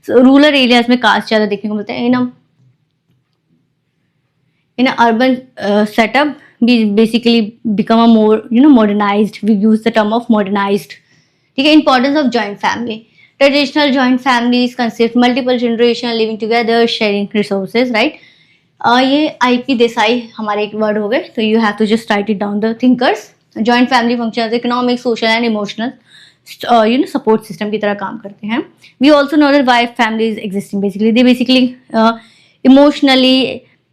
rural areas में caste ज़्यादा देखने को मिलते हैं। in a urban setup we basically become a more modernized, we use the term of modernized, ठीक है। importance of joint family, traditional joint families consist multiple generation living together sharing resources, right। ये IP Desai हमारे एक word हो गए, तो you have to just write it down the thinkers. Joint family function economic social and emotional support system की तरह काम करते हैं। We also know that why family is existing, basically they basically emotionally,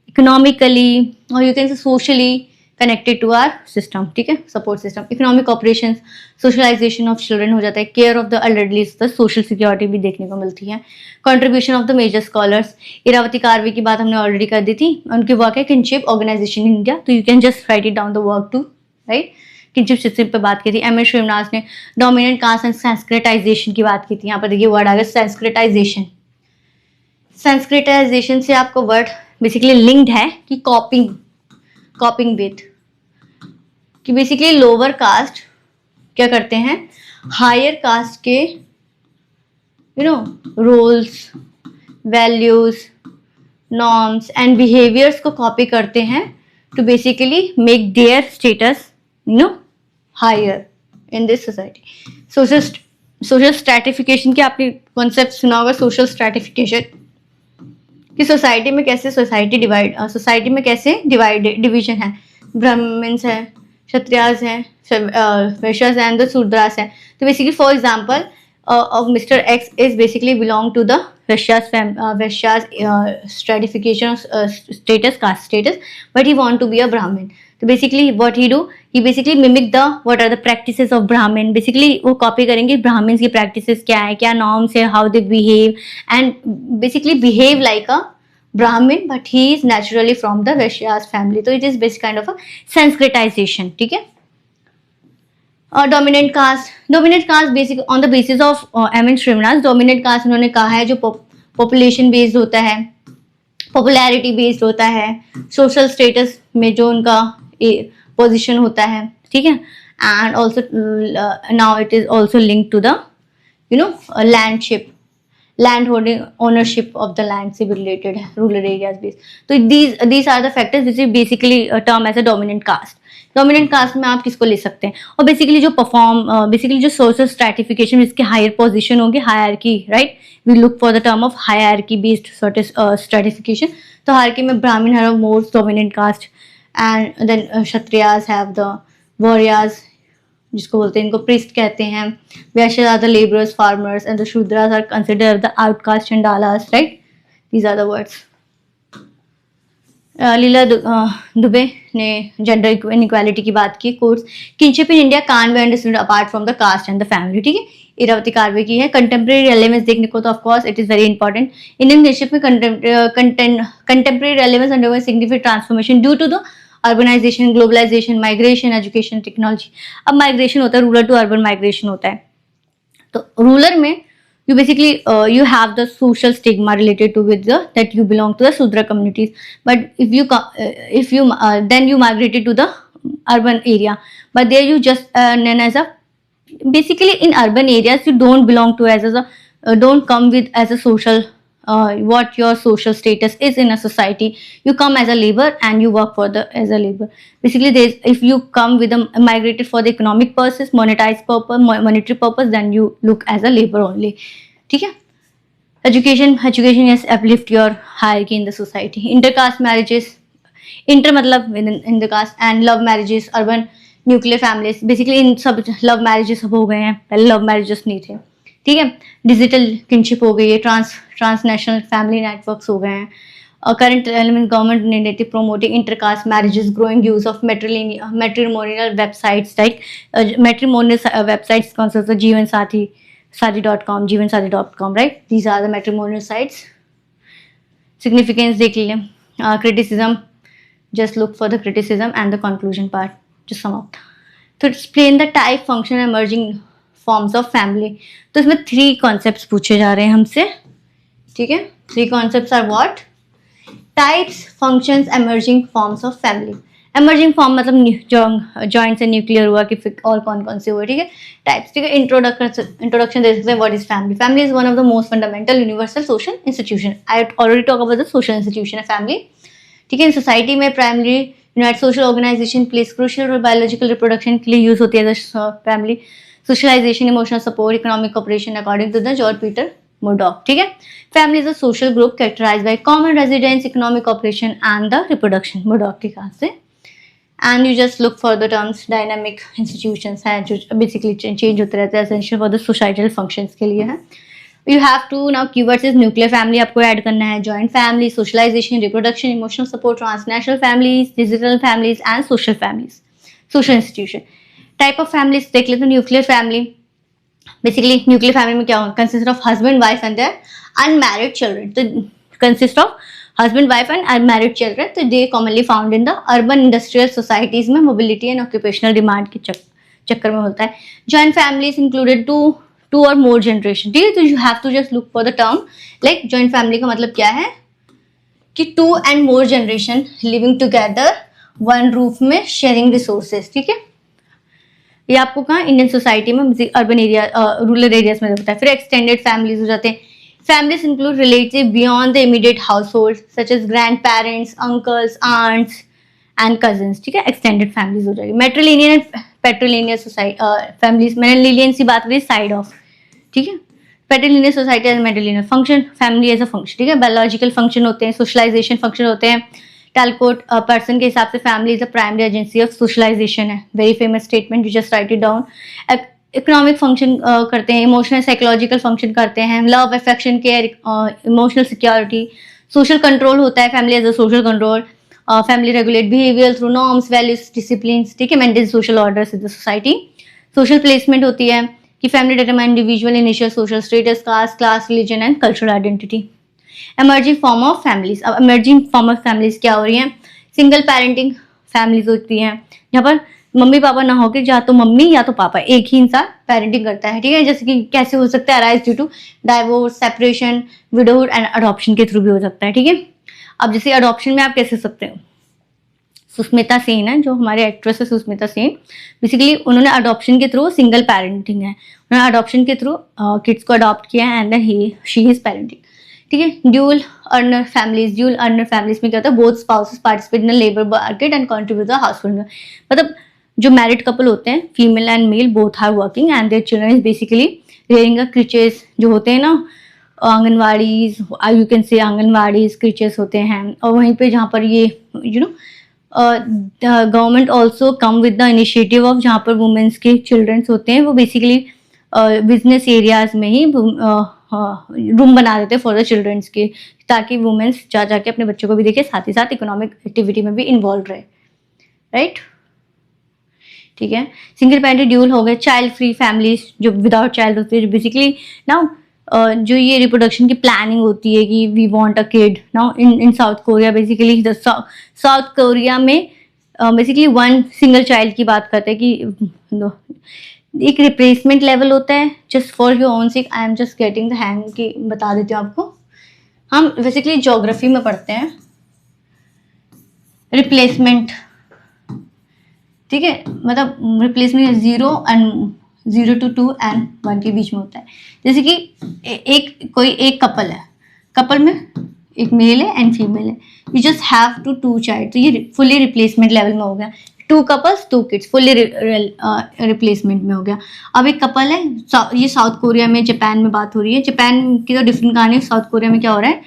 economically और you can say socially connected to our system, ठीक है, support system. Economic operation, socialisation of children हो जाता है, care of the elderly, social security भी देखने को मिलती है। Contribution of the major scholars, Irawati Karve की बात हमने ऑलरेडी कर दी थी, उनके वर्क है किनशिप ऑर्गेनाइजेशन इन इंडिया, तो you can just write it down the work too, right. Kinship system पे बात की थी। M.S. श्रीनिवास ने डोमिनेंट कास्ट एंड संस्कृताइजेशन की बात की थी। यहाँ पर देखिए वर्ड आ गया संस्कृताइजेशन। संस्कृताइजेशन से आपको वर्ड बेसिकली लिंक्ड है कि कॉपिंग विथ, कि बेसिकली लोअर कास्ट क्या करते हैं, हायर कास्ट के roles, values, norms and behaviours को कॉपी करते हैं to basically make their status higher in this society. Social stratification की आपने कॉन्सेप्ट सुना होगा, सोशल स्ट्रैटिफिकेशन कि सोसाइटी में कैसे डिवीजन है, ब्राह्मण्स है, क्षत्रियास हैं, वैश्यास एंड द शूद्रास हैं। तो basically for example of Mr. X is basically belong to the Vaishya's stratification status, caste status, but he want to be a Brahmin। तो basically what he do, he basically mimic what are the practices of Brahmin। basically वो copy करेंगे Brahmins की practices क्या है, क्या norms है, how they behave, and basically behave like a Brahmin, but he is naturally from the Vaishya's family। तो it is basic kind of a Sanskritization, ठीक है। Dominant caste basic on the basis of M.S. Srinivas. Dominant caste उन्होंने कहा है जो population based होता है, popularity based होता है, सोशल स्टेटस में जो उनका पोजीशन होता है, ठीक है। And also now it is also link to the landship, land holding, ownership of the land से भी रिलेटेड है, रूरल एरियाज बेस्ड। तो these are the factors which is basically term as a dominant caste. Dominant caste में आप किसको ले सकते हैं, और बेसिकली जो बेसिकली जो सोशल स्ट्रैटिफिकेशन, इसके हायर पोजीशन होंगे, hierarchy, right. We look for the term of hierarchy based stratification. तो हायरार्की में Brahmin have most dominant caste, and then Kshatriyas have the warriors, जिसको बोलते हैं, इनको प्रिस्ट कहते हैं. Vaishyas are the labourers, farmers, and the Shudras are considered the outcaste and Dalits, right. These are the words. Leela Dube ने gender inequality की बात की. Course kinship in India can be understood apart from the caste and the family. ठीक है, इरावती कार्वे की है. Contemporary relevance देखने को तो of course it is very important. Indian kinship में contemporary relevance undergoing significant transformation due to the urbanisation, globalisation, migration, education, technology. अब migration होता है, रूरल टू अर्बन माइग्रेशन होता है. तो रूरल में you basically you have the social stigma related to with the that you belong to the Sudra communities, but if you then you migrated to the urban area, but there you just known as a, basically in urban areas you don't belong to as a don't come with as a social what your social status is in a society. You come as a labor and you work for the as a labor. Basically there is, if you come with a migrated for the economic purpose, monetary purpose, then you look as a labor only. ठीक है. education yes uplift your hierarchy in the society. Intercaste marriages, inter मतलब in the caste, and love marriages, urban nuclear families. basically इन सब love marriages सब हो गए हैं, पहले love marriages नहीं थे. ठीक है. डिजिटल किनशिप हो गई है, ट्रांसनेशनल फैमिली नेटवर्क्स हो गए हैं. Current element government initiative promoting intercaste marriages, growing use of matrimonial websites like matrimonial websites कौन सा, जीवन साथी.com, जीवनसाथी.com, right? These are the matrimonial sites. Significance देख लीजिए. Criticism, just look for the criticism and the conclusion part, just sum up. तो explain the type, function, emerging forms of family. तो इसमें 3 concepts पूछे जा रहे हैं हमसे. ठीक है. 3 concepts are what? Types, functions, emerging forms of family. emerging form मतलब जॉइंट से न्यूक्लियर हुआ कि फिर और कौन कौन से हुए. ठीक है. टाइप्स. ठीक है. इंट्रोडक्शन दे सकते हैं. What is family? Family is one of the most fundamental universal social institution. I already talk about the social institution है फैमिली. ठीक है. इन सोसाइटी में primary unite social organisation place crucial role. Biological reproduction के लिए use होती है family. Socialisation, emotional support, economic cooperation according to the George Peter Murdoch. ठीक है. Family is a social group characterised by common residence, economic cooperation and the reproduction. Murdoch के कहा से. And you just look for the terms dynamic institutions हैं जो basically change होते रहते हैं, essential for the societal functions के लिए है. You have to now keywords is nuclear family आपको ऐड करना है, joint family, socialization, reproduction, emotional support, transnational families, digital families and social families, social institution. Type of families देख लेते हैं. nuclear family, basically nuclear family में क्या होगा? consist of husband, wife and their unmarried children. तो consist of husband, wife and unmarried children. तो they commonly found in the urban industrial societies में mobility and occupational demand के चक्कर में होता है. joint families included two or more generation. ठीक है. तो you have to just look for the term like joint family का मतलब क्या है कि 2 and more generation living together one roof में sharing resources. ठीक है. ये आपको कहाँ इंडियन सोसाइटी में अर्बन एरिया रूरल एरियाज में होता है. फिर एक्सटेंडेड फैमिलीज हो जाते हैं. Families include relatives beyond the immediate household, such as grandparents, uncles, aunts, and cousins. ठीक है. extended families हो जाएगी. matrilineal and patrilineal society families. matrilineal से बात करें साइड ऑफ. ठीक है. patrilineal society as matrilineal function, family as a function. ठीक है. biological function होते हैं, socialization function होते हैं. Talcott person के हिसाब से family is the primary agency of socialization है. very famous statement, you just write it down. Economic function करते हैं, इमोशनल साइकोलॉजिकल फंक्शन करते हैं, love, affection, care, emotional security, social control होता है. Family as a social control. Family regulate behaviour through norms, values, discipline. ठीक है. Maintain social orders in the society. Social placement होती है कि family determine individual initial social status, caste, class, religion and cultural identity. Emerging form of families. अब emerging form of families क्या हो रही हैं? सिंगल पेरेंटिंग फैमिलीज होती हैं यहाँ पर मम्मी पापा ना होकर या तो मम्मी या तो पापा एक ही इंसान पेरेंटिंग करता है. ठीक है. जैसे कि कैसे हो सकता है? Arise due to divorce, separation, widowhood and adoption के थ्रू भी हो सकता है. ठीक है. अब जैसे अडॉप्शन में आप कैसे सकते हो? सुष्मिता सेन है जो हमारे एक्ट्रेस है, सुष्मिता सेन. बेसिकली उन्होंने अडॉप्शन के थ्रू, सिंगल पेरेंटिंग है, उन्होंने अडॉप्शन के थ्रू किड्स को अडॉप्ट किया है and then she is parenting. ठीक है. ड्यूल अर्नर फैमिलीज में क्या होता है? Both spouses participate in the labour market and contribute the household. मतलब जो मैरिड कपल होते हैं, female and male both are working and their children is basically rearing creatures जो होते हैं ना, आंगनवाड़ीज, यू कैन से आंगनवाड़ीज क्रीचर्स होते हैं. और वहीं पे जहाँ पर ये government also come with the initiative of, जहाँ पर वुमेन्स के चिल्ड्रंस होते हैं वो बेसिकली बिजनेस एरियाज में ही रूम बना देते हैं फॉर द चिल्ड्रंस के, ताकि वुमेन्स जा जाके अपने बच्चों को भी देखे, साथ ही साथ इकोनॉमिक एक्टिविटी में भी इन्वॉल्व रहे, राइट। ठीक है, सिंगल पेरेंटेड ड्यूल हो गए, चाइल्ड फ्री फैमिलीज जो विदाउट चाइल्ड होती है, जो बेसिकली नाउ जो ये रिप्रोडक्शन की प्लानिंग होती है कि we want a kid now in South Korea, basically South Korea में बेसिकली वन सिंगल चाइल्ड की बात करते हैं कि एक रिप्लेसमेंट लेवल होता है, just for your own sec I am just getting the hang की बता देती हूँ आपको। हम बेसिकली ज्योग्राफी में पढ़ते हैं रिप्लेसमेंट, ठीक है, मतलब रिप्लेसमेंट 0 to 2 and 1 के बीच में होता है। जैसे कि कोई एक कपल है, कपल में एक मेल है एंड फीमेल है, you just have to 2 child, तो ये फुली रिप्लेसमेंट लेवल में हो गया। 2 कपल्स 2 किड्स फुली रिप्लेसमेंट में हो गया। अब एक कपल है, ये साउथ कोरिया में, जापान में बात हो रही है, जापान की तो डिफरेंट कहानी है, साउथ कोरिया में क्या हो रहा है,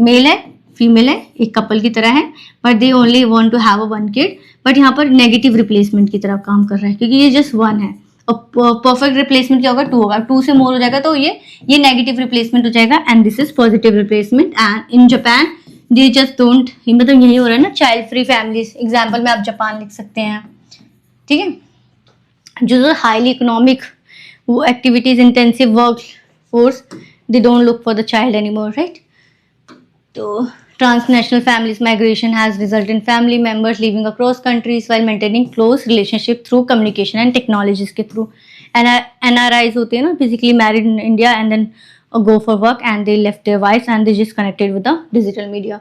मेल है फीमेल है, एक कपल की तरह है, but they only want to have a 1 kid, but यहाँ पर नेगेटिव रिप्लेसमेंट की तरफ काम कर रहा है, क्योंकि ये जस्ट 1 है। और परफेक्ट रिप्लेसमेंट क्या होगा, 2 होगा, 2 से मोर हो जाएगा तो ये नेगेटिव रिप्लेसमेंट हो जाएगा, and this is positive replacement. And in Japan they just don't, मतलब यही हो रहा है ना, चाइल्ड फ्री फैमिलीज, एग्जाम्पल में आप जापान लिख सकते हैं, ठीक है, जो हाईली इकोनॉमिक वो activities intensive work force, they don't look for the child anymore, right. तो transnational families migration has resulted in family members living across countries while maintaining close relationship through communication and technologies के through। NRIs होते हैं ना, basically married in India and then go for work and they left their wives and they just connected with the digital media।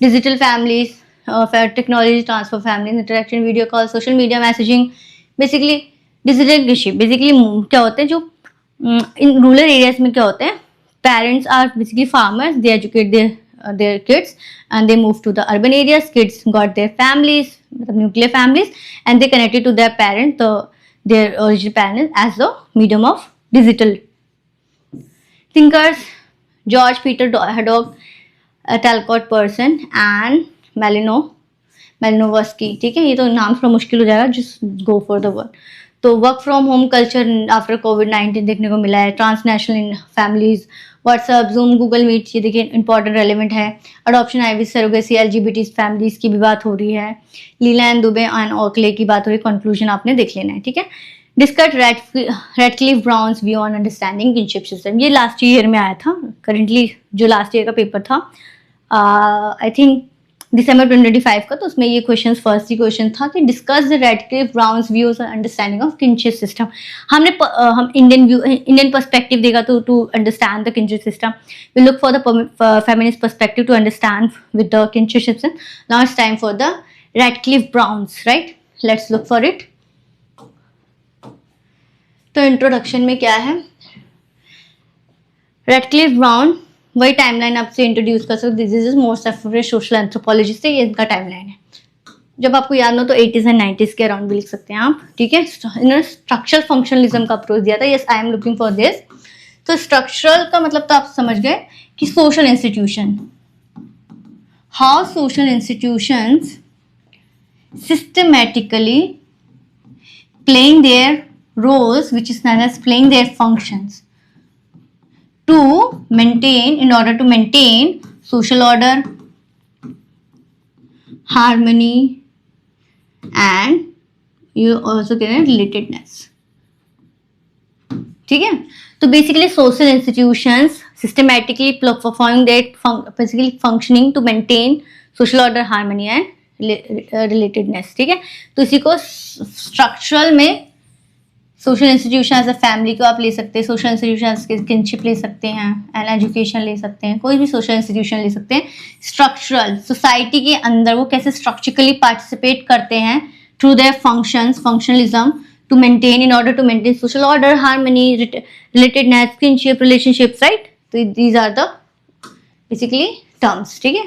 Digital families, technology transfer families, interaction, video call, social media messaging, basically digital relationship। basically क्या होते हैं, जो in rural areas में क्या होते हैं, parents are basically farmers, they educate their kids and they move to the urban areas, kids got their families, nuclear families, and they connected to their parents, their original parents, as the medium of digital thinkers, George Peter Haddock, Talcott Person and Malinowski, ठीक है, ये तो नाम थोड़ा मुश्किल हो जाएगा, just go for the word। तो work from home culture after कोविड-19 देखने को मिला है, transnational families, WhatsApp, Zoom, Google Meet, ये देखिए इंपॉर्टेंट रेलिवेंट है। Adoption, IV, surrogacy, LGBT families की भी बात हो रही है। Leela and Dube and Oakley की बात हो रही है, कंक्लूजन आपने देख लेना है, ठीक है। Discuss Radcliffe Brown's view on understanding kinship system, ये लास्ट ईयर में आया था, करेंटली जो लास्ट ईयर का पेपर था आई थिंक दिसंबर 2025 का, तो उसमें ये क्वेश्चन फर्स्ट ही क्वेश्चन था कि discuss the Radcliffe Browns views on understanding of kinship system. हम इंडियन पर्सपेक्टिव देगा to understand the kinship system, we look for the feminist perspective to understand with the kinship system. Now it's time for the Radcliffe Browns, right, let's look for it. तो introduction में क्या है, Radcliffe Brown वही timeline आपसे introduce कर सकते, this is most average social anthropologist है, ये इनका टाइमलाइन है। जब आपको याद हो तो 80s एंड 90s के अराउंड भी लिख सकते हैं आप, ठीक है। इन्होंने स्ट्रक्चरल फंक्शनलिज्म का अप्रोच दिया था, yes I am looking for this. तो स्ट्रक्चरल का मतलब तो आप समझ गए कि social institution, how social institutions systematically playing their roles, which is known as playing their functions to maintain, in order to maintain social order, harmony, and you also get relatedness, ठीक है। तो basically social institutions systematically performing that basically functioning to maintain social order, harmony and relatedness, ठीक है। तो इसी को structural में social institution as a family को आप ले सकते हैं, सोशल इंस्टीट्यूशन किनशिप ले सकते हैं, एंड एजुकेशन ले सकते हैं, कोई भी सोशल इंस्टीट्यूशन ले सकते हैं। स्ट्रक्चरल सोसाइटी के अंदर वो कैसे स्ट्रक्चरली पार्टिसिपेट करते हैं through their functions, functionalism to maintain, in order to maintain social order, harmony, relatedness, kinship, relationships, right. तो these are the basically terms, ठीक है।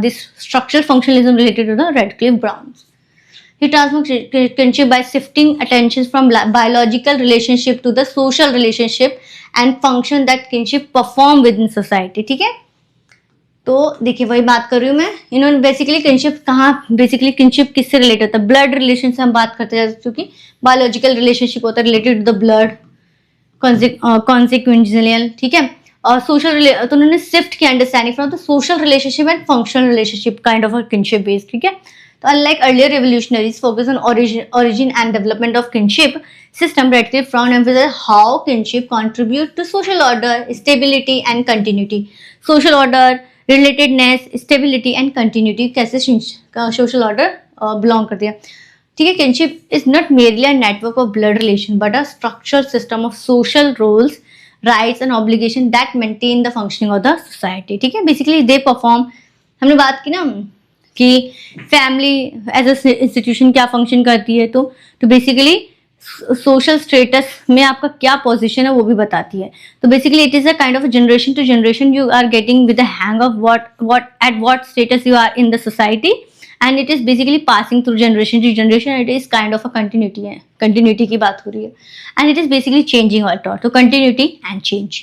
This structural functionalism related to the Radcliffe Browns. He transforms kinship by shifting attention from biological relationship to the social relationship and function that kinship perform within society, ठीक है। तो देखिए वही बात कर रही हूँ मैं, इन्होंने बेसिकली किनशिप कहाँ, बेसिकली किनशिप किससे रिलेटेड होता है, ब्लड रिलेशन से हम बात करते हैं, क्योंकि बायोलॉजिकल रिलेशनशिप होता है related to the blood, consequential, ठीक है। और सोशल, तो उन्होंने शिफ्ट किया understanding from the social relationship and functional relationship kind of a kinship based, ठीक है। तो unlike earlier revolutionaries focus on origin and development of kinship system, Radcliffe Brown emphasizes how kinship contribute to social order, stability and continuity. Social order, relatedness, stability and continuity कैसे social order belong करती है, ठीक है। Kinship is not merely a network of blood relation but a structural system of social roles, rights and obligation that maintain the functioning of the society, ठीक है। Basically they perform, हमने बात की ना कि फैमिली एज अ इंस्टीट्यूशन क्या function करती है, तो बेसिकली सोशल स्टेटस में आपका क्या पोजीशन है वो भी बताती है। तो basically it is a kind of generation to generation you are getting with the hang of what status you are in the society, and it is basically passing through generation to generation, it is kind of a continuity है, continuity की बात हो रही है, and it is basically changing all taught, तो continuity and change.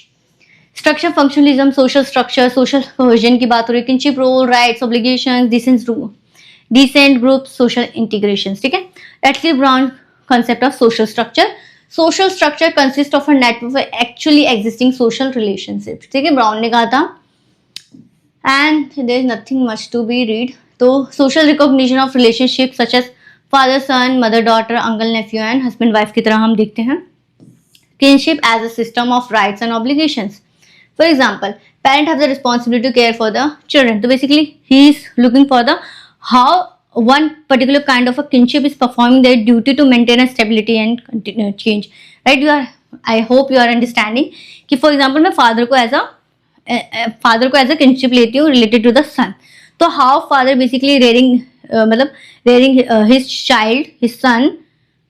Structure functionalism, social structure, social cohesion की बात हो रही है, kinship role, rights, obligations, descent group, social integration, ठीक है। Radcliffe Brown concept of social structure. Social structure consists of a network of actually existing social relationships, ठीक है, brown ने कहा था, and there is nothing much to be read. तो social recognition of relationships such as father son, mother daughter, uncle nephew and husband wife की तरह हम देखते हैं। Kinship as a system of rights and obligations. For example, parent have the responsibility to care for the children. So basically, he is looking for the how one particular kind of a kinship is performing their duty to maintain a stability and change. Right? I hope you are understanding. कि for example मैं father को as a kinship लेती हूँ related to the son. तो how father basically rearing his child, his son,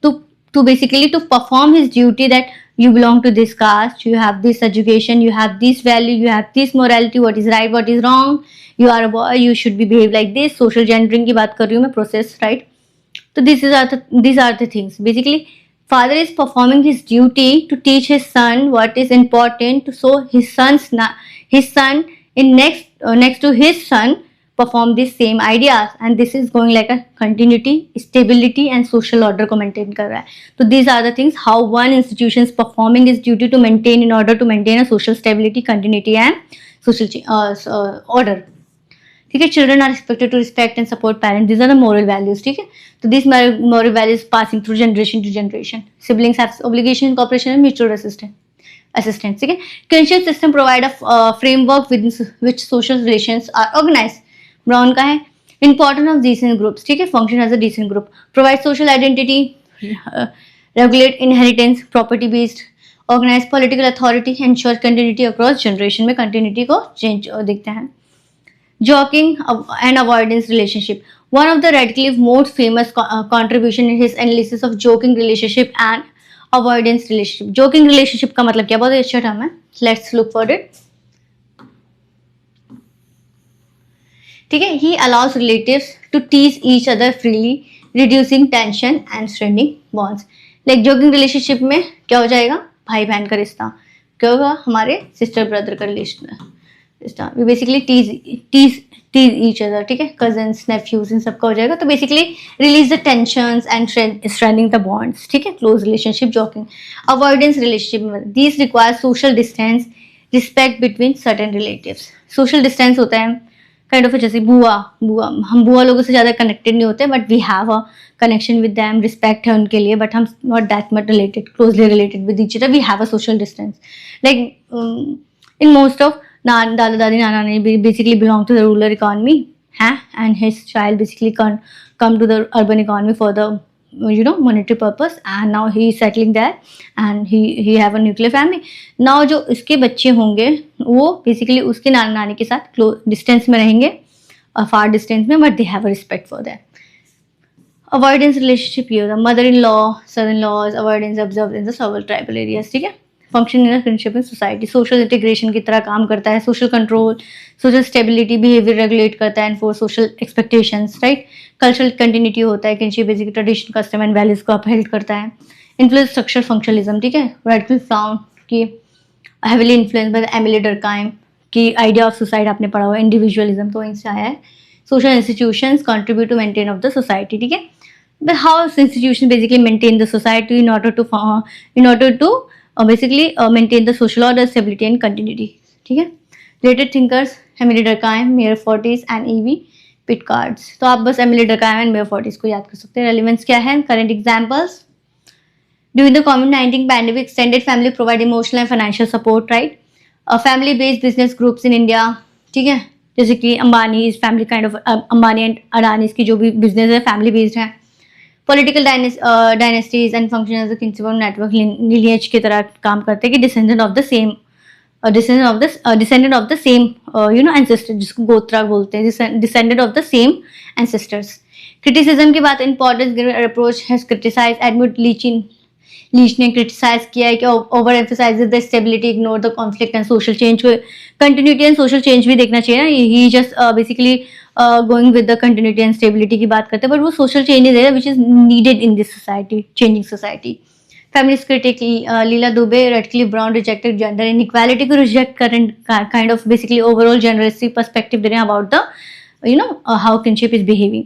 to basically to perform his duty that you belong to this caste, you have this education, you have this value, you have this morality, what is right, what is wrong, you are a boy, you should be behave like this, social gendering की बात कर रही हूँ मैं, process, right? So these are the things. Basically, father is performing his duty to teach his son what is important, so his son in next to his son perform these same ideas, and this is going like a continuity, stability and social order को maintain कर रहा है। तो these are the things how one institution is performing its duty to maintain in order to maintain a social stability, continuity and social order, ठीक है। Children are expected to respect and support parents, these are the moral values, ठीक है। तो these moral values passing through generation to generation. Siblings have obligation, cooperation and mutual assistance, ठीक है। Kinship system provide a framework within which social relations are organized. Brown का है important of descent groups, ठीक है, function as a descent group, provide social identity, regulate inheritance, property based, organise political authority, ensure continuity across generation में continuity को change देखते हैं। Joking and avoidance relationship, one of the Radcliffe most famous contribution in his analysis of joking relationship and avoidance relationship. Joking relationship का मतलब क्या, बहुत अच्छा term है, लेट्स लुक फॉर इट, ठीक है। He allows relatives to tease each other freely, reducing tension and strengthening bonds. Like joking relationship में क्या हो जाएगा, भाई बहन का रिश्ता, क्या होगा, हमारे सिस्टर ब्रदर का रिश्ता, we basically tease each other, ठीक है, कजन्स, नेफ्यूज, इन सबका हो जाएगा। तो basically release the tensions and strengthening the bonds, ठीक है, close relationship. Joking avoidance relationship, this require social distance, respect between certain relatives. Social distance होता है काइंड ऑफ जैसे बुआ, हम बुआ लोगों से ज़्यादा कनेक्टेड नहीं होते, but we have a connection with them, respect है उनके लिए, बट हम not that much related, closely related with each other, we have a social distance. Like in most of dada dadi nana nani basically belong to the rural economy है, and his child basically come to the urban economy for the monetary purpose, and now he is settling there and he have a nuclear family. now जो इसके बच्चे होंगे वो basically उसके नाना नानी के साथ क्लोज डिस्टेंस में रहेंगे, फार डिस्टेंस में, but they have a respect for that. Avoidance relationship ये होता है, mother in law, son in laws, avoidance observe in the several tribal areas, ठीक है। Function in friendship in society, social integration की तरह काम करता है, social control, social stability, behaviour regulate करता है, and for social expectations, right. Cultural continuity होता है, kinship basic tradition, custom and values को अपहेल्ड करता है। इन्फ्लुएंस स्ट्रक्चर फंक्शनलिज्म, ठीक है, रेडक्लिफ फाउंड कि heavily influence by the Emile Durkheim की आइडिया ऑफ सुसाइड आपने पढ़ा हुआ, इंडिविजुअलिज्म, तो इनसे आया है। Social institutions contribute to maintain of the society, ठीक है। But how institutions basically maintain the society in order to basically maintain the social order, stability and continuity, ठीक है। Related thinkers Emile Durkheim, Mayer Fortis and E.V. Pitcards। तो आप बस Emile Durkheim and Mayer Fortis को याद कर सकते हैं। Relevance क्या है? Current examples during the COVID-19 pandemic, extended family provide emotional and financial support, right? Family based business groups in India, ठीक है, जैसे कि Ambani family kind of, Ambani and Adani की जो भी बिजनेस है फैमिली बेस्ड है। Political dynasties and function as a principal network lineage की तरह काम करते हैं कि descendant of the same ancestor, जिसको गोत्रा बोलते हैं, descendant of the same ancestors. Criticism की बात, importance approach has criticised Edmund Leach ने क्रिटिसाइज किया है कि over emphasises the stability, ignore the conflict and social change. Continuity and social change भी देखना चाहिए ना, he just basically going with the continuity and stability की बात करते हैं, बट वो सोशल चेंजेस है which is needed in this society, changing society. Feminist critic Leela Dube, Radcliffe Brown rejected gender inequality को रिजेक्ट करें, kind of basically overall generalistic perspective दे रहे हैं about the how kinship is behaving.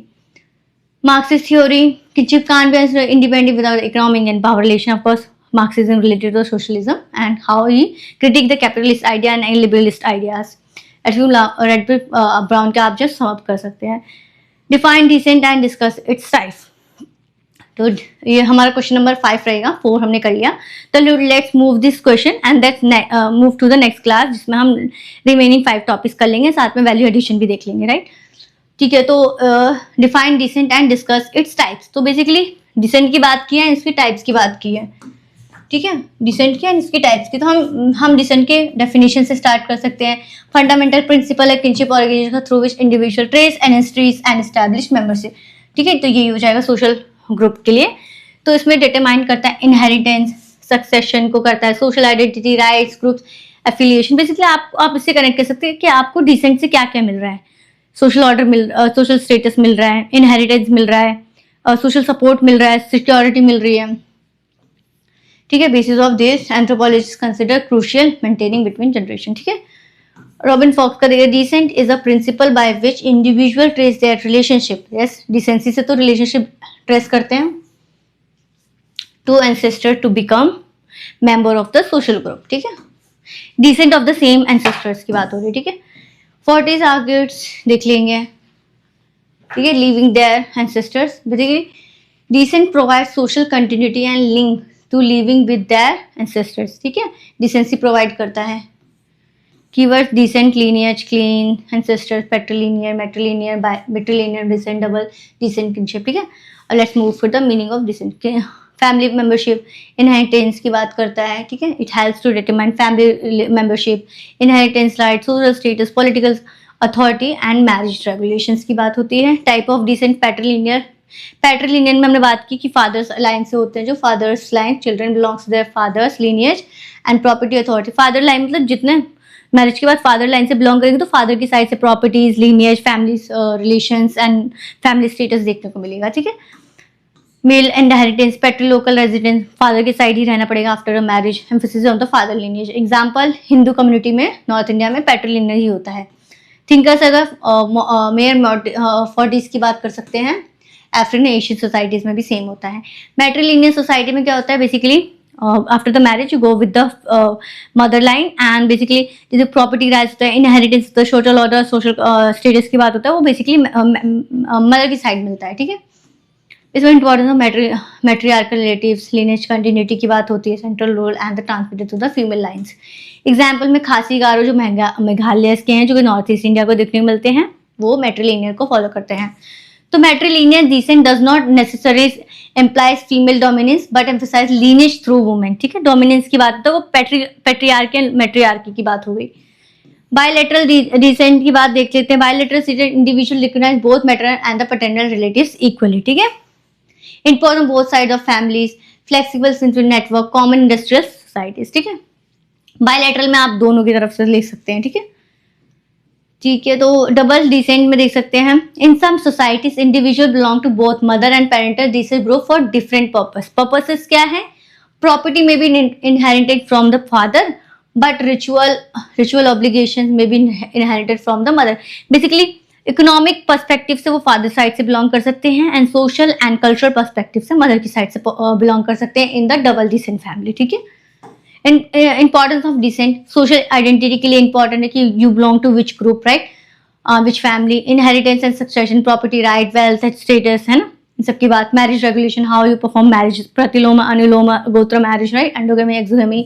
Marxist theory, kinship can't be independent without economic and power relation. Of course, Marxism related to socialism and how he critique the capitalist idea and liberalist ideas. Radcliffe Brown का आप just sum up कर सकते हैं। Define decent and discuss its types. तो ये हमारा question number 5 रहेगा, 4 हमने कर लिया। तो let's move this question and let's move to the next class, जिसमें हम रिमेनिंग 5 टॉपिक्स कर लेंगे, साथ में वैल्यू एडिशन भी देख लेंगे, राइट। ठीक है, तो define descent and discuss its types. तो बेसिकली डिसेंट की बात की है, इसकी टाइप्स की बात की है, ठीक है, डिसेंट की है इसकी टाइप्स की। तो हम डिसेंट के डेफिनेशन से स्टार्ट कर सकते हैं। फंडामेंटल प्रिंसिपल है kinship organisation through which individual trace and histories and establish membership, ठीक है। तो ये हो जाएगा सोशल ग्रुप के लिए। तो इसमें डिटरमाइन करता है इनहेरिटेंस, सक्सेशन को करता है, social identity, rights, groups, affiliation. Basically आप इससे कनेक्ट कर सकते हैं कि आपको डिसेंट से क्या क्या मिल रहा है। सोशल ऑर्डर सोशल स्टेटस मिल रहा है, इनहेरिटेंस मिल रहा है, सोशल सपोर्ट मिल रहा है, सिक्योरिटी मिल रही है, ठीक है। Basis of this anthropologist consider crucial maintaining between generation, ठीक है। रॉबिन फॉक्स का देखिए, descent is a principle by which individual trace their relationship. Yes, डिसेंसी से तो रिलेशनशिप ट्रेस करते हैं to ancestor to become member of the social group, ठीक है। Descent of the same ancestors की बात हो रही है, ठीक है। Fortis argues देख लेंगे, ठीक है, living their ancestors. Basically descent provide social continuity and link to living with their ancestors, ठीक है। डिसेंसी प्रोवाइड करता है। Keyword descent, lineage, clan, ancestors, patrilineal, matrilineal, descent, double descent, kinship, ठीक है। और let's move for the meaning of descent. Family membership, inheritance की बात करता है, ठीक है। It helps to determine family membership, inheritance right, social status, political authority and marriage regulations की बात होती है। टाइप ऑफ डिसेंट, पैट्रीलिनियर में हमने बात की कि फादर्स लाइन से होते हैं, जो father's line, children belongs to their father's lineage and property authority. Father line मतलब जितने मैरिज के बाद फादर लाइन से बिलोंग करेंगे तो फादर की साइड से properties, lineage, family relations and family status देखने को मिलेगा, ठीक है। मेल इनहेरिटेंस, पैट्रीलोकल रेजिडेंस, फादर के साइड ही रहना पड़ेगा after a marriage, emphasis on the father lineage. Example, Hindu community में नॉर्थ इंडिया में पैट्रीलिनियर ही होता है। थिंकर्स अगर मेयर फॉर्टिस की बात कर सकते हैं, अफ्रीकन एशियन सोसाइटीज में भी सेम होता है। मैट्रीलिनियर सोसाइटी में क्या होता है, basically after the marriage you go with the mother line and basically जैसे प्रॉपर्टी राइट्स होता है, इनहेरिटेंस होता है, सोशल ऑर्डर, सोशल स्टेटस की बात होता है, वो बेसिकली मदर की साइड मिलता है, ठीक है। इसमें importance of matriarchal relatives, lineage continuity की बात होती है, central role and the transmitted to the female lines. Example में खासी गारो जो मेघालय के हैं, जो कि नॉर्थ ईस्ट इंडिया को देखने को मिलते हैं, वो मैट्रीलिनियर को फॉलो करते हैं। तो matrilineal descent does not necessary implies female dominance but emphasise lineage through women, ठीक है। डोमिनेंस की बात तो वो पैट्रियार्की एंड मैट्रियार्की की बात हो गई। बायलैटरल डिसेंट की बात देख लेते हैं। Bilateral individual recognise both maternal and the paternal relatives equally, ठीक है। Important both sides of families, flexible sensory network, common industrial societies, ठीक है। बायलैटरल में आप दोनों की तरफ से लिख सकते हैं, ठीक है। ठीक है, तो डबल डिसेंट में देख सकते हैं। In some societies individual belong to both mother and parental descent group for different purpose. Purposes क्या है? प्रॉपर्टी में be inherited from the father, but ritual obligations may be inherited from the mother. Basically economic perspective से वो father side से belong कर सकते हैं and social and cultural perspective से मदर की साइड से बिलोंग कर सकते हैं in the double descent family. ठीक है. Importance of descent social identity के लिए इंपॉर्टेंट है कि you belong to which group, right, which family, inheritance and succession, property right, wealth, status, है ना, इन सबकी बात. Marriage regulation, how you perform marriage, pratiloma, anuloma, gotra marriage, right, endogamy, exogamy,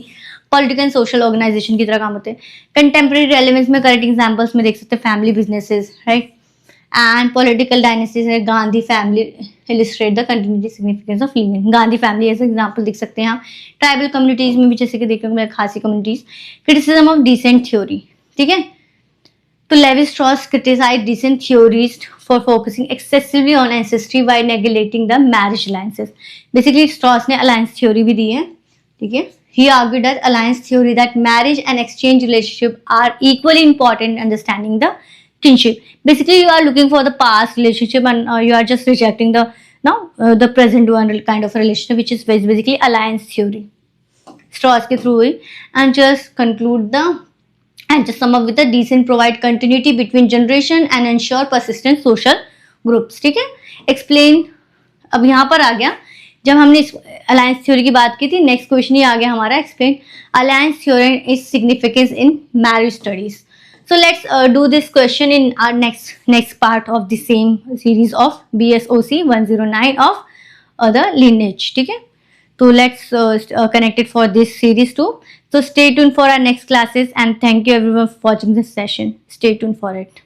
political and social organisation की तरह काम होते हैं. कंटेम्प्रेरी रेलेवेंस में करेक्ट एग्जांपल्स में देख सकते हैं family businesses, right, and political dynasties है. Gandhi family illustrate the continuity significance of female. Gandhi family as example देख सकते हैं आप. ट्राइबल कम्युनिटीज में भी जैसे कि देखेंगे Khasi communities. Criticism of descent theory. ठीक है. तो Levi Strauss criticise descent theories for focusing excessively on ancestry while neglecting the marriage alliances. Basically Strauss ने अलायंस थ्योरी भी दी है. ठीक है. He argued that alliance theory that marriage and exchange relationship are equally important in understanding the kinship. Basically, you are looking for the past relationship and you are just rejecting the the present one kind of a relationship, which is basically alliance theory. Strauss के through and just conclude the and just sum up with the decent provide continuity between generation and ensure persistent social groups. ठीक है. Explain. अब यहाँ पर आ गया जब हमने alliance theory की बात की थी. नेक्स्ट क्वेश्चन ही आ गया हमारा. Explain alliance theory is significance in marriage studies. So let's do this question in our next part of the same series of BSOC 109 of other lineage. ठीक है. तो let's connected for this series too. So stay tuned for our next classes and thank you everyone for watching this session. Stay tuned for it.